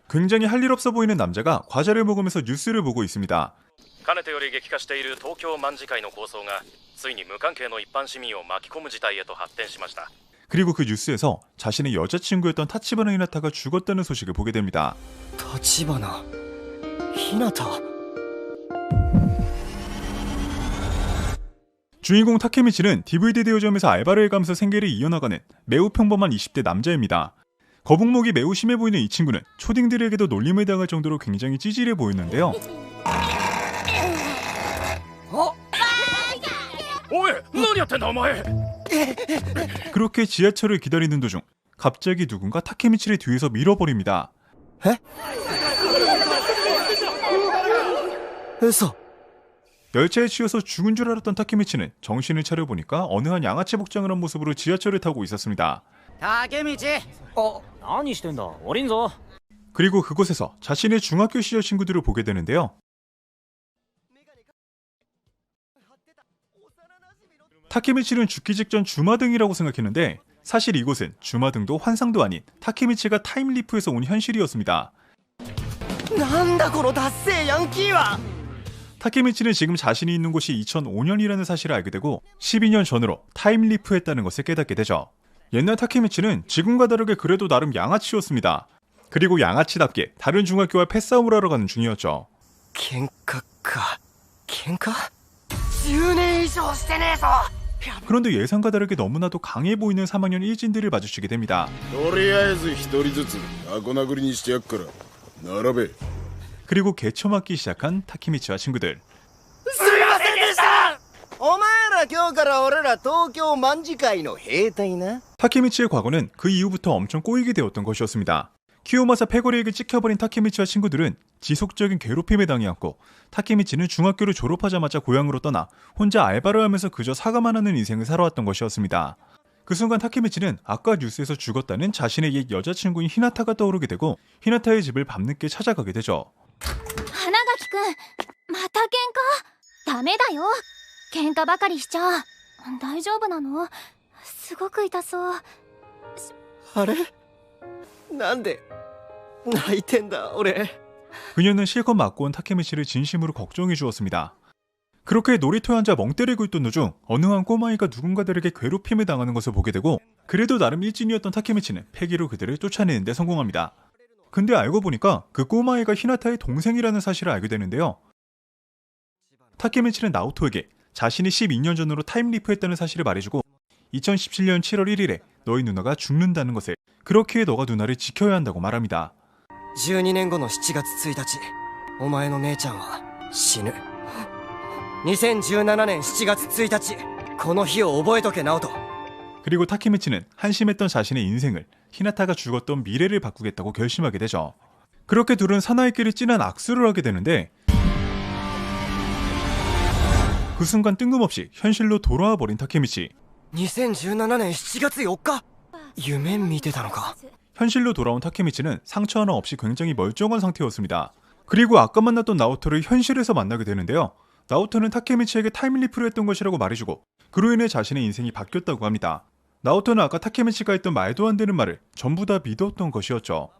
굉장히 할 일 없어 보이는 남자가 과자를 먹으면서 뉴스를 보고 있습니다. かねてより激化している東京卍会の構想がついに無関係の一般市民を巻き込む事態へと発展しました。 그리고 그 뉴스에서 자신의 여자친구였던 타치바나 히나타가 죽었다는 소식을 보게 됩니다. 타치바나 히나타? 주인공 타케미치는 DVD 대여점에서 알바를 해가면서 생계를 이어나가는 매우 평범한 20대 남자입니다. 거북목이 매우 심해 보이는 이 친구는 초딩들에게도 놀림을 당할 정도로 굉장히 찌질해 보였는데요. 그렇게 지하철을 기다리는 도중 갑자기 누군가 타케미치를 뒤에서 밀어버립니다. 에?嘘. 열차에 치여서 죽은 줄 알았던 타케미치는 정신을 차려보니까 어느 한 양아치 복장을 한 모습으로 지하철을 타고 있었습니다. 타케미치! 何してんだ降りんぞ 그리고 그곳에서 자신의 중학교 시절 친구들을 보게 되는데요. 타케미치는 죽기 직전 주마등이라고 생각했는데 사실 이곳은 주마등도 환상도 아닌 타케미치가 타임리프에서 온 현실이었습니다. なんだこのダッセーヤンキーは! 타케미치는 지금 자신이 있는 곳이 2005년이라는 사실을 알게 되고 12년 전으로 타임리프했다는 것을 깨닫게 되죠. 옛날 타케미치는 지금과 다르게 그래도 나름 양아치였습니다. 그리고 양아치답게 다른 중학교와 패싸움을 하러 가는 중이었죠. 喧嘩か 喧嘩? 10年以上してねえぞ! 그런데 예상과 다르게 너무나도 강해 보이는 3학년 일진들을 마주치게 됩니다. とりあえず一人ずつタコ殴りにしてやっから並べ. 그리고 개처맞기 시작한 타케미치와 친구들. すみませんでした! お前ら今日から俺ら東京卍会の兵隊な? 타케미치의 과거는 그 이후부터 엄청 꼬이게 되었던 것이었습니다. 키요마사 패거리에게 찍혀버린 타케미치와 친구들은 지속적인 괴롭힘에 당해왔고 타케미치는 중학교를 졸업하자마자 고향으로 떠나 혼자 알바를 하면서 그저 사과만 하는 인생을 살아왔던 것이었습니다. 그 순간 타케미치는 아까 뉴스에서 죽었다는 자신의 옛 여자친구인 히나타가 떠오르게 되고 히나타의 집을 밤늦게 찾아가게 되죠. 花垣くんまた喧嘩ダメだよ喧嘩ばかりしちゃ大丈夫なのすごく痛そうあれなんで泣いてんだ俺 그녀는 실컷 맞고 온 타케미치를 진심으로 걱정해 주었습니다. 그렇게 놀이터에 앉아 멍 때리고 있던 도중 어느 한 꼬마이가 누군가들에게 괴롭힘을 당하는 것을 보게 되고 그래도 나름 일진이었던 타케미치는 패기로 그들을 쫓아내는 데 성공합니다. 근데 알고 보니까 그 꼬마이가 히나타의 동생이라는 사실을 알게 되는데요. 타케미치는 나오토에게 자신이 12년 전으로 타임리프했다는 사실을 말해주고 2017년 7월 1일에 너희 누나가 죽는다는 것을 그렇게 너가 누나를 지켜야 한다고 말합니다. 12年後の7月1日お前の姉ちゃんは死ぬ2017年7月1日この日を覚えとけナオト 그리고 타케미치는 한심했던 자신의 인생을 히나타가 죽었던 미래를 바꾸겠다고 결심하게 되죠. 그렇게 둘은 사나이끼리 진한 악수를 하게 되는데 그 순간 뜬금없이 현실로 돌아와 버린 타케미치. 2017年7月4日夢見てたのか 현실로 돌아온 타케미치는 상처 하나 없이 굉장히 멀쩡한 상태였습니다. 그리고 아까 만났던 나오토를 현실에서 만나게 되는데요. 나오토는 타케미치에게 타임리프를 했던 것이라고 말해주고 그로 인해 자신의 인생이 바뀌었다고 합니다. 나오토는 아까 타케미치가 했던 말도 안 되는 말을 전부 다 믿었던 것이었죠.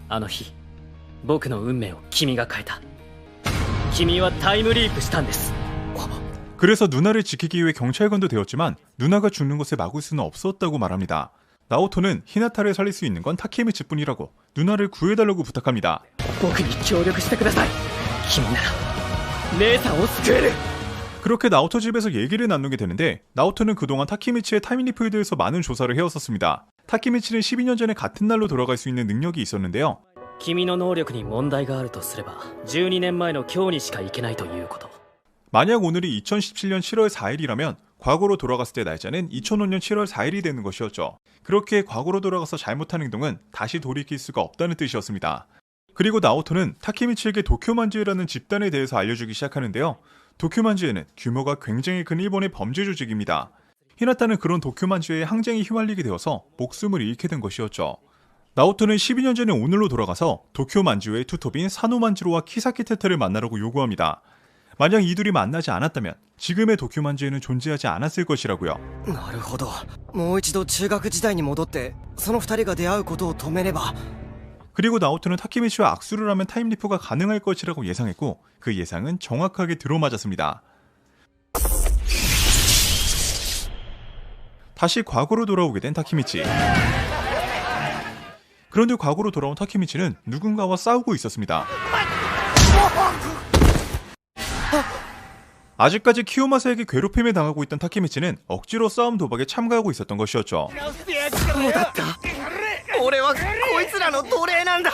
あの日僕の運命を君が変えた君はタイムリープしたんです 그래서 누나를 지키기 위해 경찰관도 되었지만 누나가 죽는 것을 막을 수는 없었다고 말합니다. 나오토는 히나타를 살릴 수 있는 건 타케미치뿐이라고 누나를 구해달라고 부탁합니다. 僕に協力してください君なら姉さんを救える 그렇게 나오토 집에서 얘기를 나누게 되는데 나오토는 그동안 타케미치의 타임리프에 대해서 많은 조사를 해왔었습니다. 타케미치는 12년 전에 같은 날로 돌아갈 수 있는 능력이 있었는데요. 君の能力に問題があるとすれば12年前の今日にしか行けないということ 만약 오늘이 2017년 7월 4일이라면 과거로 돌아갔을 때 날짜는 2005년 7월 4일이 되는 것이었죠. 그렇게 과거로 돌아가서 잘못한 행동은 다시 돌이킬 수가 없다는 뜻이었습니다. 그리고 나오토는 타케미치에게 도쿄만주에라는 집단에 대해서 알려주기 시작하는데요. 도쿄만주에는 규모가 굉장히 큰 일본의 범죄 조직입니다. 히나타는 그런 도쿄만주의 항쟁에 휘말리게 되어서 목숨을 잃게 된 것이었죠. 나오토는 12년 전에 오늘로 돌아가서 도쿄만주의 투톱인 사노만지로와 키사키 테테를 만나라고 요구합니다. 만약 이 둘이 만나지 않았다면 지금의 도쿄만주에는 존재하지 않았을 것이라고요. なるほどもう一度中学時代に戻ってその二人が出会うことを止めれば 그리고 나오토는 타케미치와 악수를 하면 타임리프가 가능할 것이라고 예상했고 그 예상은 정확하게 들어맞았습니다. 다시 과거로 돌아오게 된 타케미치. 그런데 과거로 돌아온 타케미치는 누군가와 싸우고 있었습니다. 아직까지 키요마사에게 괴롭힘에 당하고 있던 타케미치는 억지로 싸움 도박에 참가하고 있었던 것이었죠. そうだった俺はこいつらの奴隷なんだ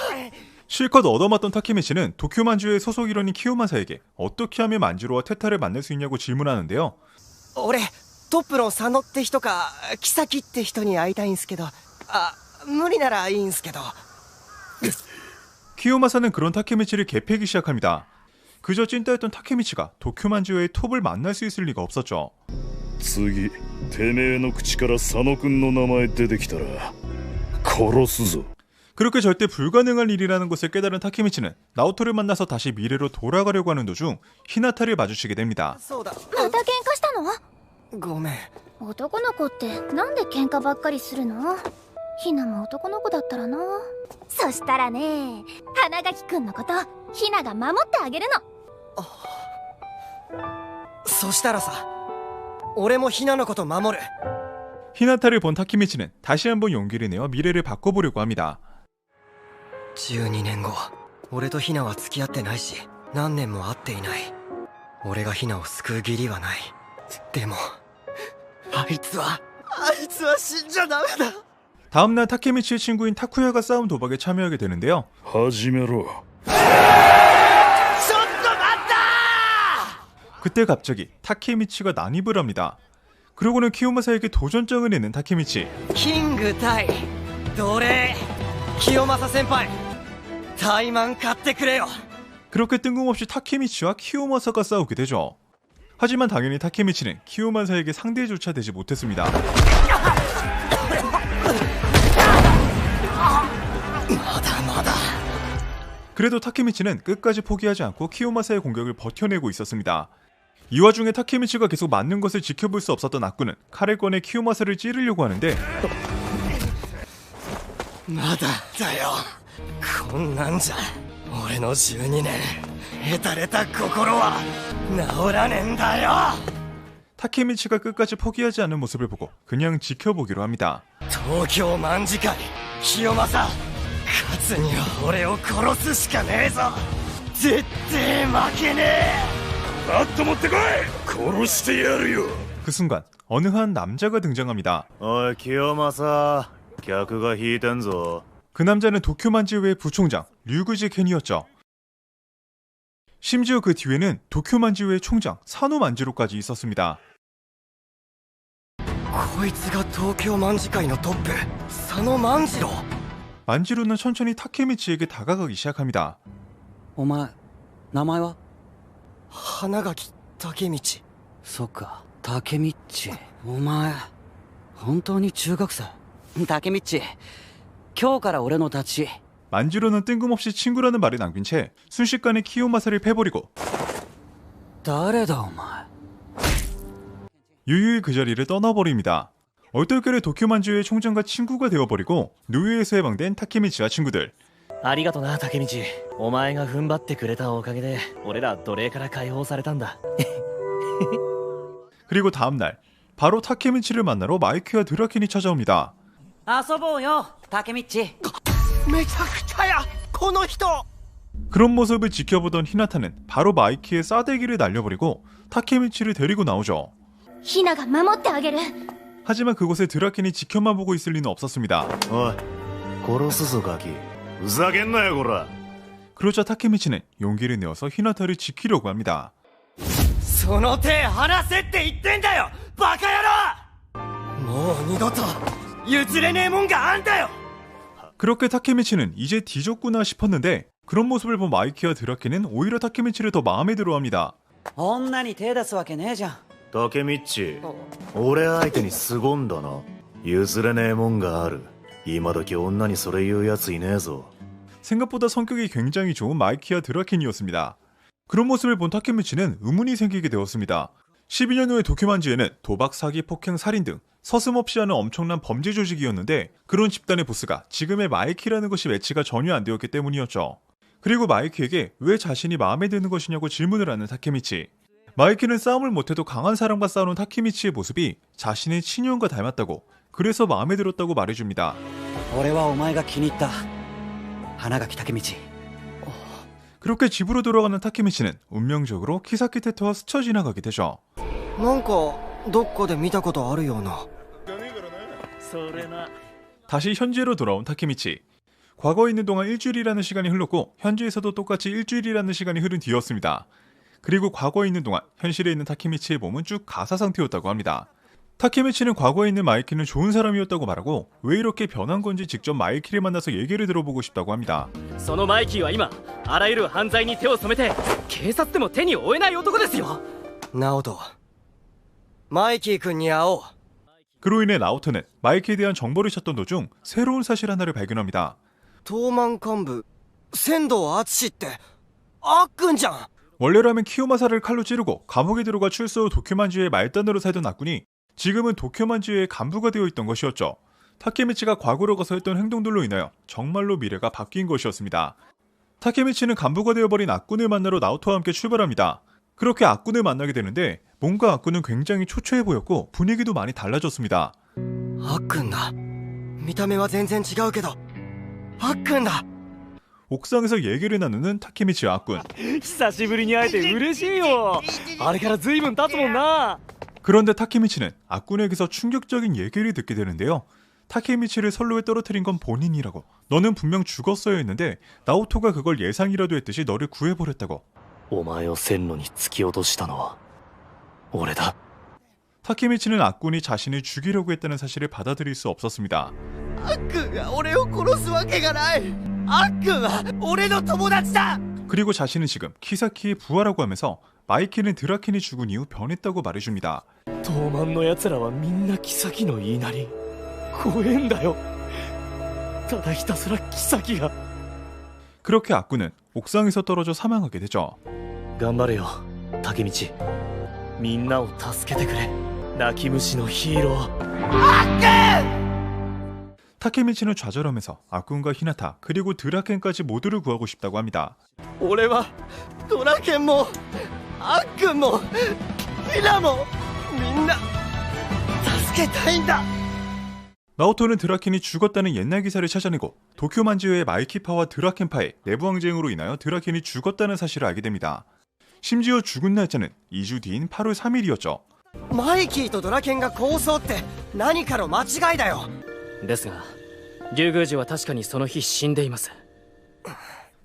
실컷 얻어맞던 타케미치는 도쿄 만주의 소속 일원인 키요마사에게 어떻게 하면 만주로와 테타를 만날 수 있냐고 질문하는데요. 俺トップの佐野って人かキサキって人に会いたいんすけど無理ならいいんすけど 키요마사는 그런 타케미치를 개패기 시작합니다. 그저 찐따였던 타케미치가 도쿄 만주의 톱을 만날 수 있을 리가 없었죠. 次てめえの口から佐野くんの名前出てきたら殺すぞ 그렇게 절대 불가능한 일이라는 것을 깨달은 타케미치는 나오토를 만나서 다시 미래로 돌아가려고 하는 도중 히나타를 마주치게 됩니다. そうだまた喧嘩したの？ごめん男の子ってなんで喧嘩ばっかりするの？ひなも男の子だったらな。そしたらね、花垣くんのことひなが守ってあげるの。そしたらさ俺もヒナのこと守る 히나타를 본 타케미치는 다시 한번 용기를 내어 미래를 바꿔보려고 합니다. 12年後俺とヒナは付き合ってないし何年も会っていない俺がヒナを救う義理はないでもあいつは死んじゃダメだ 다음날 타케미치의 친구인 타쿠야가 싸움 도박에 참여하게 되는데요. 始めろ 그때 갑자기 타케미치가 난입을 합니다. 그러고는 키요마사에게 도전장을 내는 타케미치. キング対奴隷清正先輩タイマン買ってくれよ 그렇게 뜬금없이 타케미치와 키요마사가 싸우게 되죠. 하지만 당연히 타케미치는 키요마사에게 상대조차 되지 못했습니다. 그래도 타케미치는 끝까지 포기하지 않고 키요마사의 공격을 버텨내고 있었습니다. 이 와중에 타케미치가 계속 맞는 것을 지켜볼 수 없었던 악군은 칼을 꺼내 키요마사를 찌르려고 하는데 まだだよこんなんじゃ俺の12年へたれた心は治らねえんだよ 타케미치가 끝까지 포기하지 않는 모습을 보고 그냥 지켜보기로 합니다. 東京卍会清正勝つには俺を殺すしかねえぞ絶対負けねえバット持ってこい殺してやるよ 그 순간 어느 한 남자가 등장합니다. おい清正客が引いてんぞ 그 남자는 도쿄 만지우의 부총장 류그지 켄이었죠. 심지어 그 뒤에는 도쿄 만지우의 총장 사노 만지로까지 있었습니다. こいつが東京卍会のトップ佐野万次郎 만지로는 천천히 타케미치에게 다가가기 시작합니다. お前名前は花垣武道そっかタケミッチお前本当に中学生タケミッチ今日から俺の立ち 만지로는 뜬금없이 친구라는 말을 남긴 채 순식간에 키요마사를 패버리고 誰だお前 유유히 그 자리를 떠나버립니다. 얼떨결에 도쿄 만지우의 총장과 친구가 되어버리고 노예에서 해방된 타케미치와 친구들. ありがとなタケミチ。お前が踏ん張ってくれたおかげで俺ら奴隷から解放されたんだ。 그리고 다음날 바로 타케미치를 만나러 마이크와 드라켄이 찾아옵니다. 遊ぼうよタケミッチめちゃくちゃやこの人 그런 모습을 지켜보던 히나타는 바로 마이키의 싸대기를 날려버리고 타케미치를 데리고 나오죠. ひなが守ってあげる。 하지만 그곳에 드라켄이 지켜만 보고 있을 리는 없었습니다. おい殺すぞガキふざけんなよこら 그러자 타케미치는 용기를 내어서 히나타를 지키려고 합니다. その手離せって言ってんだよバカ野郎もう二度と譲れねえもんがあんだよ 그렇게 타케미치는 이제 뒤졌구나 싶었는데 그런 모습을 본 마이키와 드라켄은 오히려 타케미치를 더 마음에 들어합니다. 女に手出すわけねえじゃんタケミッチ俺相手に凄んだな譲れねえもんがある今時女にそれ言うやついねえぞ 생각보다 성격이 굉장히 좋은 마이키와 드라켄이었습니다. 그런 모습을 본 타케미치는 의문이 생기게 되었습니다. 12년 후의 도쿄만지에는 도박, 사기, 폭행, 살인 등 서슴없이 하는 엄청난 범죄 조직이었는데 그런 집단의 보스가 지금의 마이키라는 것이 매치가 전혀 안 되었기 때문이었죠. 그리고 마이키에게 왜 자신이 마음에 드는 것이냐고 질문을 하는 타케미치. 마이키는 싸움을 못해도 강한 사람과 싸우는 타케미치의 모습이 자신의 친형과 닮았다고, 그래서 마음에 들었다고 말해줍니다. 俺はお前が気に入った花垣武道 그렇게 집으로 돌아가는 타케미치는 운명적으로 키사키 테토와 스쳐 지나가게 되죠. なんかどっかで見たことあるような。다시 현재로 돌아온 타케미치. 과거에 있는 동안 일주일이라는 시간이 흘렀고 현재에서도 똑같이 일주일이라는 시간이 흐른 뒤였습니다. 그리고 과거에 있는 동안 현실에 있는 타케미치의 몸은 쭉 가사 상태였다고 합니다. 타케미치는 과거에 있는 마이키는 좋은 사람이었다고 말하고 왜 이렇게 변한 건지 직접 마이키를 만나서 얘기를 들어보고 싶다고 합니다. そのマイキーは今あらゆる犯罪に手を染めて警察でも手に負えない男ですよ。ナオト、マイキー君に会おう。 그로 인해 나오토는 마이키에 대한 정보를 찾던 도중 새로운 사실 하나를 발견합니다. 東満幹部仙道敦ってあっくんじゃん。 원래라면 키요마사를 칼로 찌르고 감옥에 들어가 출소 후 도쿄만주의 말단으로 살던 아꾼이 지금은 도쿄만주의 간부가 되어 있던 것이었죠. 타케미치가 과거로 가서 했던 행동들로 인하여 정말로 미래가 바뀐 것이었습니다. 타케미치는 간부가 되어버린 아꾼을 만나러 나오토와 함께 출발합니다. 그렇게 아꾼을 만나게 되는데 뭔가 아꾼은 굉장히 초췌해 보였고 분위기도 많이 달라졌습니다. あっくんだ。見た目は全然違うけどあっくんだ。 옥상에서 얘기를 나누는 타케미치와 아꾼. 久しぶりに会えて嬉しいよ。あれから随分経つもんな。 그런데 타케미치는 아꾼에게서 충격적인 얘기를 듣게 되는데요. 타케미치를 선로에 떨어뜨린 건 본인이라고, 너는 분명 죽었어야 했는데 나오토가 그걸 예상이라도 했듯이 너를 구해버렸다고. お前を線路に突き落としたのは俺だ。 타케미치는 아꾼이 자신을 죽이려고 했다는 사실을 받아들일 수 없었습니다. あっくんが俺を殺すわけがない。あっくんは俺の友達だ。 그리고 자신은 지금 키사키의 부하라고 하면서 마이키는 드라켄이 죽은 이후 변했다고 말해줍니다. 東満の奴らはみんな妃の言いなり怖えんだよ。ただひたすら妃が。 그렇게 아꾼은 옥상에서 떨어져 사망하게 되죠. 頑張れよ竹道。みんなを助けてくれ泣き虫のヒーロー。 타케미치는 좌절하면서 아꾼과 히나타 그리고 드라켄까지 모두를 구하고 싶다고 합니다. 俺はドラケンもあっくんもヒナもみんな助けたいんだ。 나오토는 드라켄이 죽었다는 옛날 기사를 찾아내고 도쿄만지의 마이키파와 드라켄파의 내부 항쟁으로 인하여 드라켄이 죽었다는 사실을 알게 됩니다. 심지어 죽은 날짜는 2주 뒤인 8월 3일이었죠. マイキーとドラケンが抗争って何かの間違いだよ。ですが竜宮寺は確かにその日死んでいます。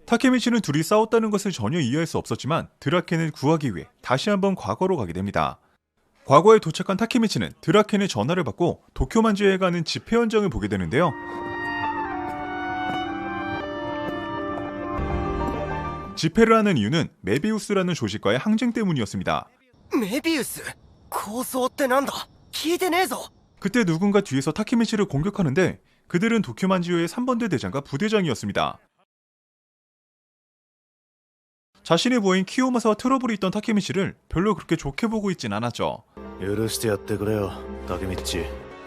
타케미치는 둘이 싸웠다는 것을 전혀 이해할 수 없었지만 드라켄을 구하기 위해 다시 한번 과거로 가게 됩니다. 과거에 도착한 타케미치는 드라켄의 전화를 받고 도쿄만주에 가는 집회 현장을 보게 되는데요. 집회를 하는 이유는 메비우스라는 조직과의 항쟁 때문이었습니다. メビウス抗争ってなんだ。聞いてねえぞ。 그때 누군가 뒤에서 타케미치를 공격하는데 그들은 도쿄만주의 3번대 대장과 부대장이었습니다. 자신의 부하인 키요마사와 트러블이 있던 타케미치를 별로 그렇게 좋게 보고 있진 않았죠. 許してやってくれよ竹道。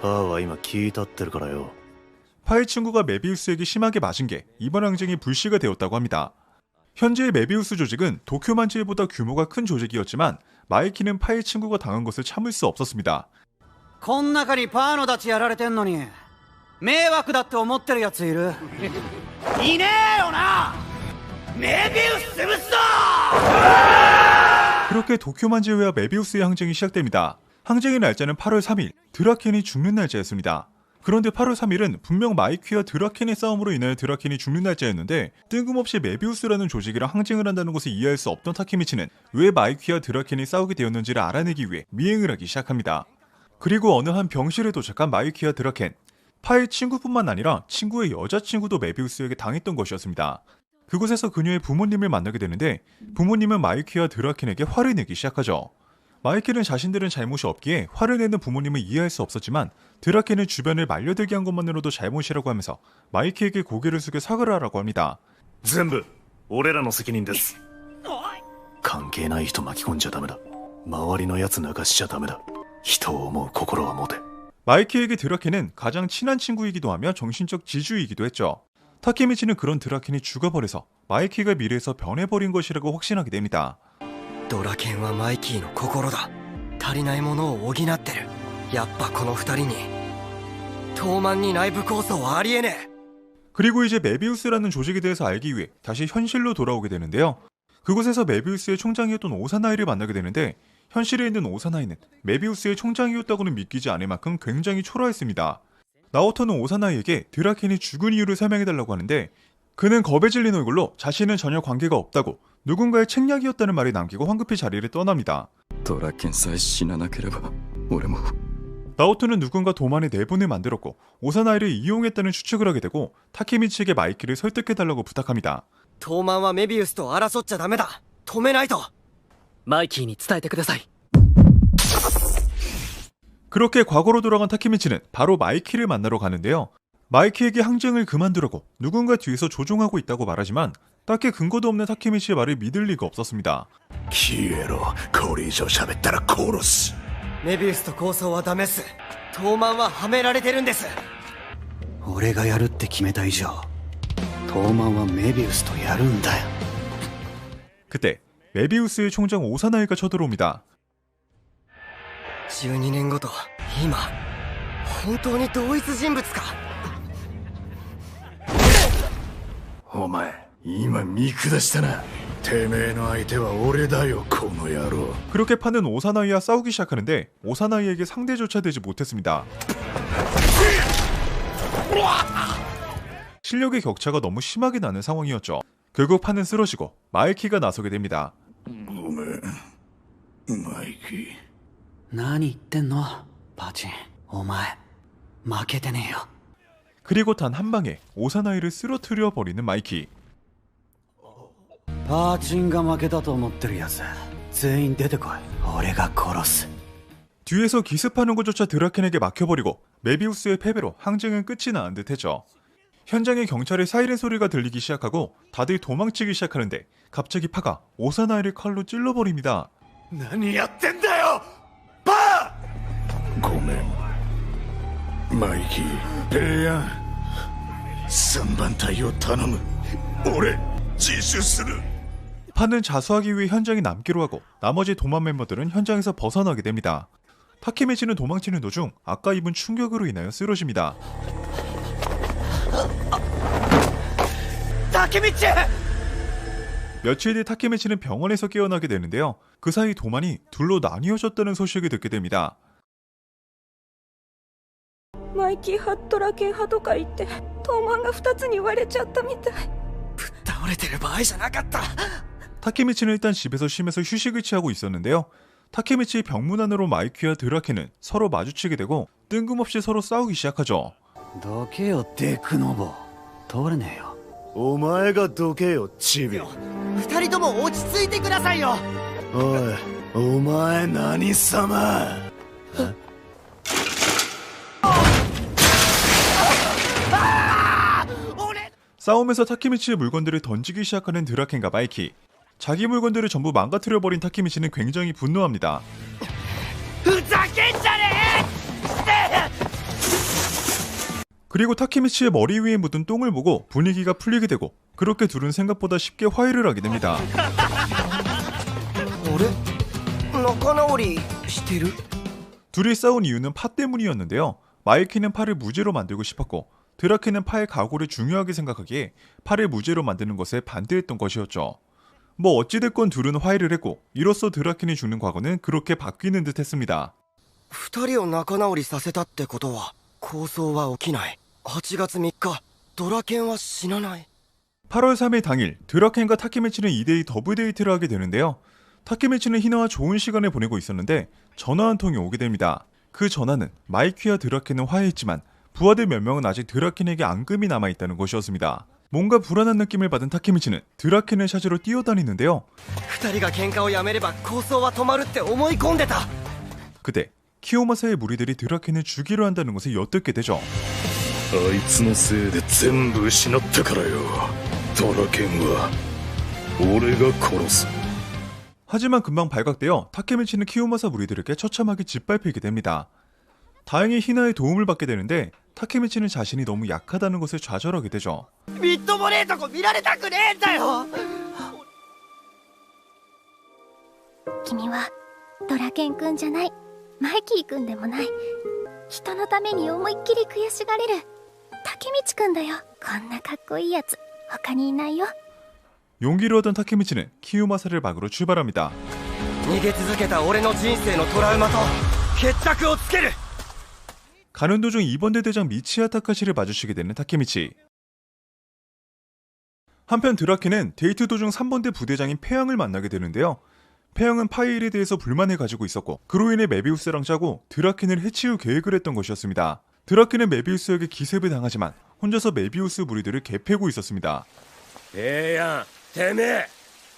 パーは今聞いたってるからよ。 파의 친구가 메비우스에게 심하게 맞은 게 이번 항쟁의 불씨가 되었다고 합니다. 현재의 메비우스 조직은 도쿄만주보다 규모가 큰 조직이었지만 마이키는 파의 친구가 당한 것을 참을 수 없었습니다. こん中にパーのたちやられてんのに迷惑だって思ってるやついるいねえよな。メビウス潰すぞ。 그렇게 도쿄만주와 메비우스의 항쟁이 시작됩니다. 항쟁의 날짜는 8월 3일, 드라켄이 죽는 날짜였습니다. 그런데 8월 3일은 분명 마이키와 드라켄의 싸움으로 인하여 드라켄이 죽는 날짜였는데 뜬금없이 메비우스라는 조직이랑 항쟁을 한다는 것을 이해할 수 없던 타케미치는 왜 마이키와 드라켄이 싸우게 되었는지를 알아내기 위해 미행을 하기 시작합니다. 그리고 어느 한 병실에 도착한 마이키와 드라켄. 파의 친구뿐만 아니라 친구의 여자친구도 메비우스에게 당했던 것이었습니다. 그곳에서 그녀의 부모님을 만나게 되는데 부모님은 마이키와 드라켄에게 화를 내기 시작하죠. 마이키는 자신들은 잘못이 없기에 화를 내는 부모님을 이해할 수 없었지만 드라켄은 주변을 말려들게 한 것만으로도 잘못이라고 하면서 마이키에게 고개를 숙여 사과를 하라고 합니다. 全部俺らの責任です。関係ない人巻き込んじゃダメだ。周りのやつ泣かしちゃダメだ。人を思う心は持て。 마이키에게 드라켄은 가장 친한 친구이기도 하며 정신적 지주이기도 했죠. 타케미치는 그런 드라켄이 죽어버려서 마이키가 미래에서 변해버린 것이라고 확신하게 됩니다. ドラケンはマイキーの心だ。足りないものを補ってる。やっぱこの二人に東卍に内部抗争はありえねえ。 그리고 이제 메비우스라는 조직에 대해서 알기 위해 다시 현실로 돌아오게 되는데요. 그곳에서 메비우스의 총장이었던 오사나이를 만나게 되는데 현실에 있는 오사나이는 메비우스의 총장이었다고는 믿기지 않을 만큼 굉장히 초라했습니다. 나오토는 오사나이에게 드라켄이 죽은 이유를 설명해달라고 하는데 그는 겁에 질린 얼굴로 자신은 전혀 관계가 없다고 누군가의 책략이었다는 말을 남기고 황급히 자리를 떠납니다. ドラケンさえ死ななければ俺も 나오토는 누군가 도만의 내분을 만들었고 오사나이를 이용했다는 추측을 하게 되고 타케미치에게 마이키를 설득해달라고 부탁합니다. 東卍はメビウスと争っちゃダメだ。止めないと。マイキーに伝えてください。 그렇게 과거로 돌아간 타케미치는 바로 마이키를 만나러 가는데요. 마이키에게 항쟁을 그만두라고 누군가 뒤에서 조종하고 있다고 말하지만 딱히 근거도 없는 타케미치의 말을 믿을 리가 없었습니다. 消えろ。これ以上喋ったら殺す。メビウスと抗争はダメっす。東卍ははめられてるんです。俺がやるって決めた以上東卍はメビウスとやるんだよ。 그때 메비우스의 총장 오사나이가 쳐들어옵니다. 12年後と今本当に同一人物か。お前今見下したな。てめえの相手は俺だよこの野郎。 그렇게 파는 오사나이와 싸우기 시작하는데 오사나이에게 상대조차 되지 못했습니다. 실력의 격차가 너무 심하게 나는 상황이었죠. 결국 파는 쓰러지고 마이키가 나서게 됩니다. ごめんマイキー。何言ってんのパチン。お前負けてねえよ。 그리고 단 한 방에 오사나이를 쓰러뜨려 버리는 마이키. パチンが負けたと思ってるやつ全員出てこい。俺が殺す。 뒤에서 기습하는 것조차 드라켄에게 막혀버리고 메비우스의 패배로 항쟁은 끝이 나는 듯했죠. 현장에 경찰의 사이렌 소리가 들리기 시작하고 다들 도망치기 시작하는데 갑자기 파가 오사나이를 칼로 찔러버립니다. 何やってんだよパー。ごめんマイキー。ペイヤン3番隊を頼む。俺自首する。 파는 자수하기 위해 현장에 남기로 하고 나머지 도만 멤버들은 현장에서 벗어나게 됩니다. 타케미치는 도망치는 도중 아까 입은 충격으로 인하여 쓰러집니다. タケミチ。 며칠 뒤 타케미치는 병원에서 깨어나게 되는데요. 그 사이 도만이 둘로 나뉘어졌다는 소식을 듣게 됩니다. マイキー派ドラケン派とか言って東卍が2つに割れちゃったみたい。ぶっ倒れてる場合じゃなかった。 타케미치는 일단 집에서 쉬면서 휴식을 취하고 있었는데요. 타케미치의 병문 안으로 마이키와 드라켄은 서로 마주치게 되고 뜬금없이 서로 싸우기 시작하죠. どけよデクノボ。通れねえよ。お前がどけよチビ。二人とも落ち着いてくださいよ。おいお前何様。 싸움에서 타케미치의 물건들을 던지기 시작하는 드라켄과 마이키. 자기 물건들을 전부 망가뜨려버린 타케미치는 굉장히 분노합니다. ふざけんじゃね 그리고 타케미치의 머리 위에 묻은 똥을 보고 분위기가 풀리게 되고 그렇게 둘은 생각보다 쉽게 화해를 하게 됩니다. 俺仲直りしてる。 둘이 싸운 이유는 파 때문이었는데요. 마이키는 파를 무죄로 만들고 싶었고 드라켄은 파의 각오를 중요하게 생각하기에 파를 무죄로 만드는 것에 반대했던 것이었죠. 뭐 어찌됐건 둘은 화해를 했고 이로써 드라켄이 죽는 과거는 그렇게 바뀌는 듯 했습니다. 二人を仲直りさせたってことは抗争は起きない。8月3日ドラケンは死なない。 8월 3일 당일 드라켄과 타케미치는 2대2 더블 데이트를 하게 되는데요. 타케미치는 희나와 좋은 시간을 보내고 있었는데 전화 한 통이 오게 됩니다. 그 전화는 마이키와 드라켄은 화해했지만 부하들 몇 명은 아직 드라켄에게 앙금이 남아있다는 것이었습니다. 뭔가 불안한 느낌을 받은 타케미치는 드라켄을 찾으러 뛰어다니는데요. 二人が喧嘩をやめれば抗争は止まるって思い込んでた。 그때 키오마사의 무리들이 드라켄을 죽이려 한다는 것을 엿듣게 되죠. あいつのせいで全部失ったからよ。ドラケンは俺が殺す。 하지만 금방 발각되어 타케미치는 키요마사 무리들에게 처참하게 짓밟히게 됩니다. 다행히 히나의 도움을 받게 되는데 타케미치는 자신이 너무 약하다는 것에 좌절하게 되죠. みっともねえとこ見られたくねえんだよ。君はドラケン君じゃない、マイキー君でもない、人のために思いっきり悔しがれるタケミチ君だよ。こんなかっこいいやつ他にいないよ。 용기를 얻은 타케미치는 키요마사를 막으로 출발합니다. 逃げ続けた俺の人生のトラウマと決着をつける。 가는 도중 2번대 대장 미치야 타카시를 마주치게 되는 타케미치. 한편 드라켄은 데이트 도중 3번대 부대장인 페양을 만나게 되는데요. 페양은 파이일에 대해서 불만을 가지고 있었고 그로 인해 메비우스랑 짜고 드라켄을 해치울 계획을 했던 것이었습니다. 드라켄은 메비우스에게 기습을 당하지만 혼자서 메비우스 무리들을 개패고 있었습니다. ええやんてめえ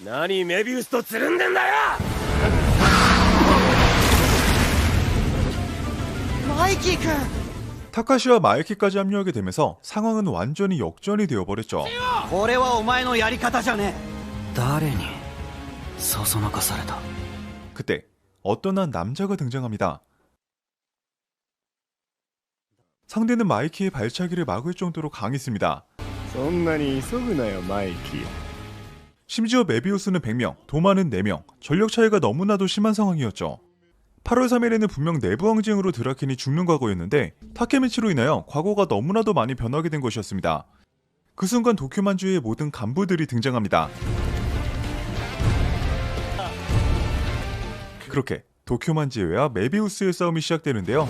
何メビウスとつるんでんだよ。マイキー君 타카시와 마에키까지 합류하게 되면서 상황은 완전히 역전이 되어버렸죠. これはお前のやり方じゃねえ。誰にそそのかされた。 그때 어떤 한 남자가 등장합니다. 상대는 마이키의 발차기를 막을 정도로 강했습니다. そんなに急ぐなよマイキー。 심지어 메비우스는 100명, 도마는 4명, 전력 차이가 너무나도 심한 상황이었죠. 8월 3일에는 분명 내부 항쟁으로 드라켄이 죽는 과거였는데 타케미치로 인하여 과거가 너무나도 많이 변하게 된 것이었습니다. 그 순간 도쿄만주의 모든 간부들이 등장합니다. 그렇게 도쿄만주의와 메비우스의 싸움이 시작되는데요.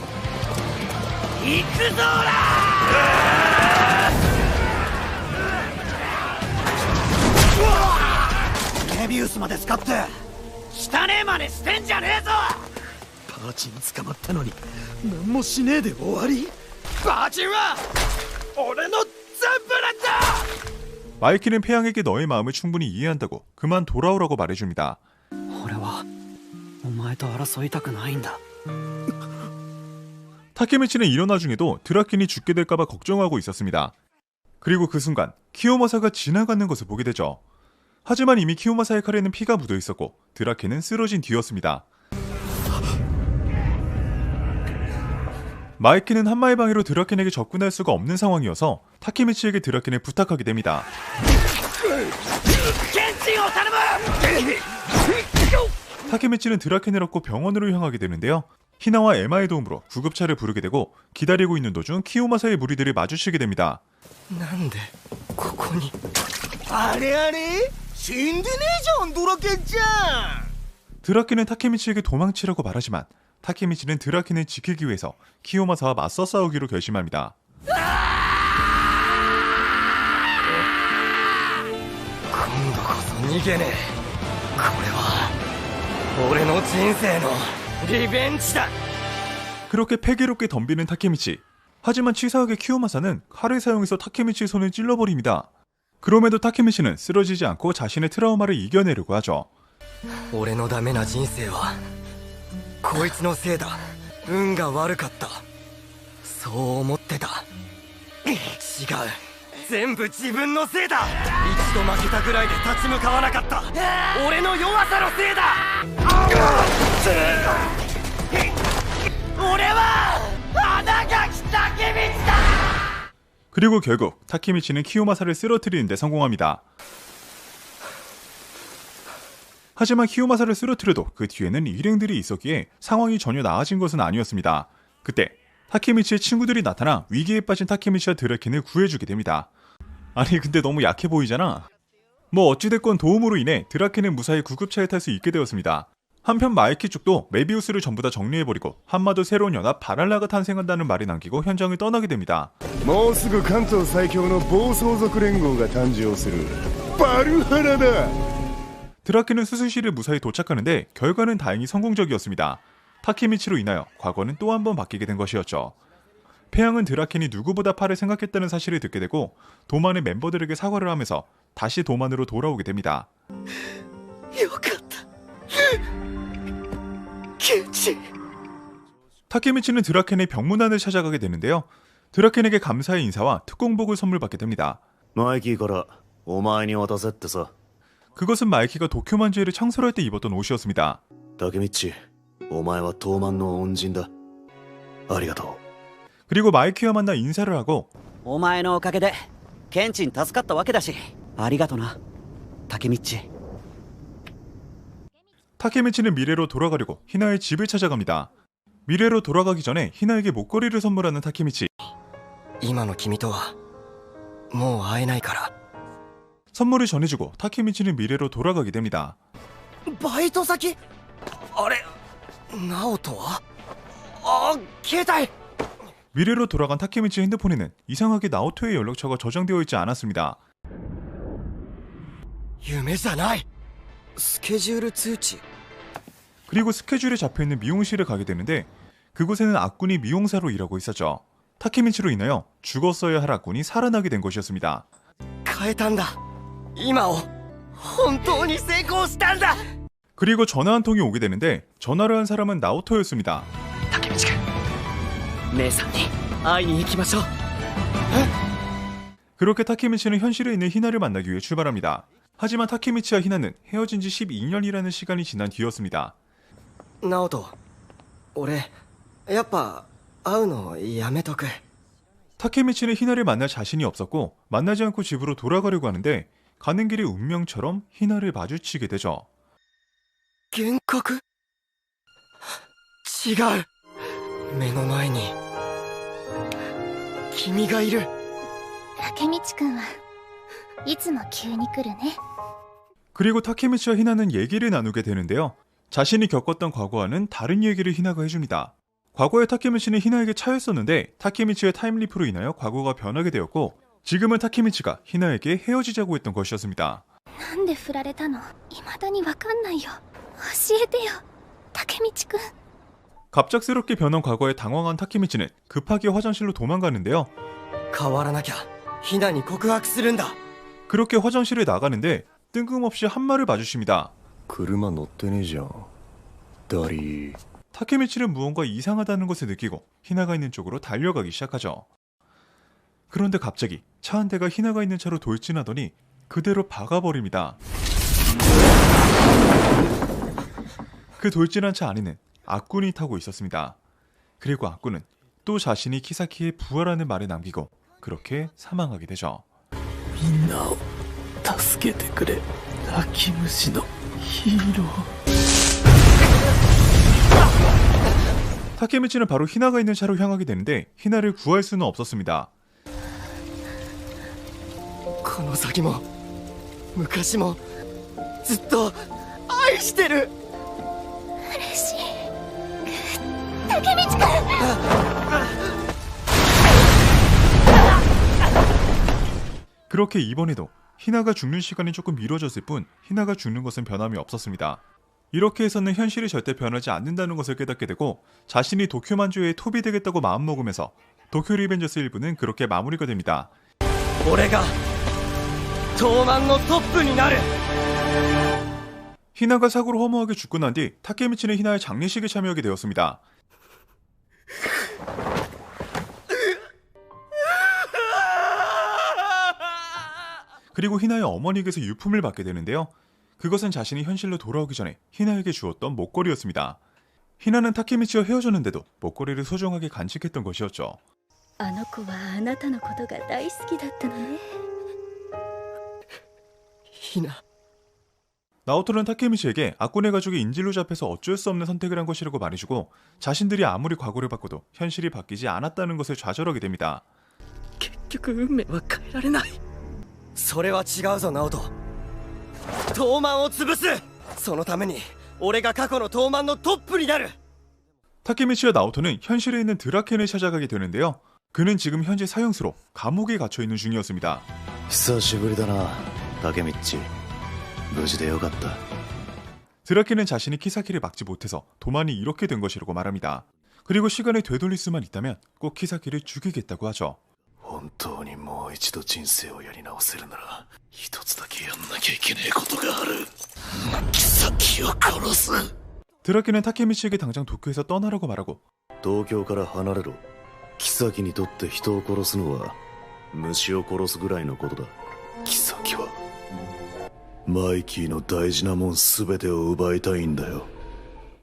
行くぞーらメビウスまで使って汚ねえ真似してんじゃねえぞ。パーチン捕まったのに何もしねえで終わり。パーチンは俺の全部なんだ。 마이키는 페양에게 너의 마음을 충분히 이해한다고 그만 돌아오라고 말해줍니다. 俺はお前と争いたくないんだ。 타케미치는 이런 와중에도 드라켄이 죽게 될까봐 걱정하고 있었습니다. 그리고 그 순간 키요마사가 지나가는 것을 보게 되죠. 하지만 이미 키요마사의 칼에는 피가 묻어 있었고 드라켄은 쓰러진 뒤였습니다. 마이키는 한마의 방해로 드라켄에게 접근할 수가 없는 상황이어서 타케미치에게 드라켄을 부탁하게 됩니다. 타케미치는 드라켄을 얻고 병원으로 향하게 되는데요. 히나와 에마의 도움으로 구급차를 부르게 되고 기다리고 있는 도중 키요마사의 무리들을 마주치게 됩니다. なんでここに。あれあれ死んでねえじゃんドラケンちゃん。 드라켄은 타케미치에게 도망치라고 말하지만 타케미치는 드라켄을 지키기 위해서 키요마사와 맞서 싸우기로 결심합니다. 今度こそ逃げねえ。これは俺の人生のリベンジだ。 그렇게 패기롭게 덤비는 타케미치. 하지만 치사하게 키요마사는 칼을 사용해서 타케미치의 손을 찔러버립니다. 그럼에도 타케미치는 쓰러지지 않고 자신의 트라우마를 이겨내려고 하죠. 俺のダメな人生はこいつのせいだ。運が悪かった。そう思ってた。違う、全部自分のせいだ。一度負けたぐらいで立ち向かわなかった俺の弱さのせいだ。俺は花垣タケミチだ。 그리고 결국 타케미치는 키요마사를 쓰러뜨리는 데 성공합니다. 하지만 키요마사를 쓰러뜨려도 그 뒤에는 일행들이 있었기에 상황이 전혀 나아진 것은 아니었습니다. 그때 타케미치의 친구들이 나타나 위기에 빠진 타케미치와 드라켄을 구해주게 됩니다. 아니 근데 너무 약해 보이잖아. 뭐 어찌됐건 도움으로 인해 드라켄은 무사히 구급차에 탈 수 있게 되었습니다. 한편 마이키 쪽도 메비우스를 전부 다 정리해버리고 한마도 새로운 연합 바랄라가 탄생한다는 말이 남기고 현장을 떠나게 됩니다. もうすぐ関東最強の暴走族連合が誕生する。バルハラだ。 드라켄은 수술실에 무사히 도착하는데 결과는 다행히 성공적이었습니다. 타케미치로 인하여 과거는 또 한 번 바뀌게 된 것이었죠. 페양은 드라켄이 누구보다 팔을 생각했다는 사실을 듣게 되고 도만의 멤버들에게 사과를 하면서 다시 도만으로 돌아오게 됩니다. よかった。ケンチ。 타케미치는 드라켄의 병문안을 찾아가게 되는데요. 드라켄에게 감사의 인사와 특공복을 선물 받게 됩니다. マイキーからお前に渡せってさ。 그것은 마이키가 도쿄만주에를 창설할 때 입었던 옷이었습니다. タケミッチ、お前は東卍の恩人だ。ありがと 그리고 마이키와 만나 인사를 하고 お前のおかげでケンチン助かったわけだし、ありがとなタケミッチ。 타케미치는 미래로 돌아가려고 히나의 집을 찾아갑니다. 미래로 돌아가기 전에 히나에게 목걸이를 선물하는 타케미치. 今の君とはもう会えないから。 선물을 전해주고 타케미치는 미래로 돌아가게 됩니다. バイト先あれナオトはあ、携帯 미래로 돌아간 타케미치 핸드폰에는 이상하게 나오토의 연락처가 저장되어 있지 않았습니다. 夢じゃない。スケジュール通知 그리고 스케줄에 잡혀있는 미용실에 가게 되는데 그곳에는 악군이 미용사로 일하고 있었죠. 타케미치로 인하여 죽었어야 할 악군이 살아나게 된 것이었습니다. 変えたんだ。今を本当に成功したんだ。 그리고 전화 한 통이 오게 되는데 전화를 한 사람은 나오토였습니다. 竹道君、姉さんに会いに行きましょう。 그렇게 타케미치는 현실에 있는 히나를 만나기 위해 출발합니다. 하지만 타케미치와 히나는 헤어진 지 12년이라는 시간이 지난 뒤였습니다. ナオト、俺やっぱ会うのやめとく。 타케미치는 히나를 만날 자신이 없었고 만나지 않고 집으로 돌아가려고 하는데 가는 길에 운명처럼 히나를 마주치게 되죠. 幻覚違う。目の前に君がいる。竹道くんはいつも急に来るね。 그리고 타케미치와 히나는 얘기를 나누게 되는데요. 자신이 겪었던 과거와는 다른 얘기를 히나가 해줍니다. 과거에 타케미치는 히나에게 차였었는데 타케미치의 타임리프로 인하여 과거가 변하게 되었고 지금은 타케미치가 히나에게 헤어지자고 했던 것이었습니다. なんで振られたの？未だにわかんないよ。教えてよ、竹道くん。 갑작스럽게 변한 과거에 당황한 타케미치는 급하게 화장실로 도망가는데요. 変わらなきゃヒナに告白するんだ。 그렇게 화장실에 나가는데 뜬금없이 한 말을 마주칩니다. 車乗ってねえじゃん。ダリー。 타케미치는 무언가 이상하다는 것을 느끼고 히나가 있는 쪽으로 달려가기 시작하죠. 그런데 갑자기 차 한 대가 히나가 있는 차로 돌진하더니 그대로 박아버립니다. 그 돌진한 차 안에는 악군이 타고 있었습니다. 그리고 악군은 또 자신이 키사키의 부하라는 말을 남기고 그렇게 사망하게 되죠. みんなを助けてくれ、泣き虫のヒーロー。 타케미치는 바로 히나가 있는 차로 향하게 되는데 히나를 구할 수는 없었습니다. この先も昔もずっと愛してる。嬉しい。竹道くん。 그렇게 이번에도 히나가 죽는 시간이 조금 미뤄졌을 뿐 히나가 죽는 것은 변함이 없었습니다. 이렇게 해서는 현실이 절대 변하지 않는다는 것을 깨닫게 되고 자신이 도쿄만주의 톱이 되겠다고 마음먹으면서 도쿄 리벤저스 1부는 그렇게 마무리가 됩니다. 俺が東卍のトップになる。 히나가 사고로 허무하게 죽고 난 뒤 타케미치는 히나의 장례식에 참여하게 되었습니다. 그리고 히나의 어머니에게서 유품을 받게 되는데요. 그것은 자신이 현실로 돌아오기 전에 히나에게 주었던 목걸이였습니다. 히나는 타케미치와 헤어졌는데도 목걸이를 소중하게 간직했던 것이었죠. あの子はあなたのことが大好きだったのね。ヒナ。 나오토는 타케미치에게 악군의 가족이 인질로 잡혀서 어쩔 수 없는 선택을 한 것이라고 말해주고 자신들이 아무리 과거를 바꿔도 현실이 바뀌지 않았다는 것을 좌절하게 됩니다. 結局運命は変えられない。それは違うぞナオト。東卍を潰す。そのために俺が過去の東卍のトップになる。 타케미치와 나오토는 현실에 있는 드라켄을 찾아가게 되는데요. 그는 지금 현재 사형수로 감옥에 갇혀있는 중이었습니다. 久しぶりだな、タケミッチ。無事でよかった。 드라켄은 자신이 키사키를 막지 못해서 도만이 이렇게 된 것이라고 말합니다. 그리고 시간을 되돌릴 수만 있다면 꼭 키사키를 죽이겠다고 하죠. 本当にもう一度人生をやり直せるなら一つだけやんなきゃいけねえことがある。キサキを殺す。 드라켄은 타케미치에게 당장 도쿄에서 떠나라고 말하고 東京から離れろ。キサキにとって人を殺すのは虫を殺すぐらいのことだ。キサキはマイキーの大事なもん全てを奪いたいんだよ。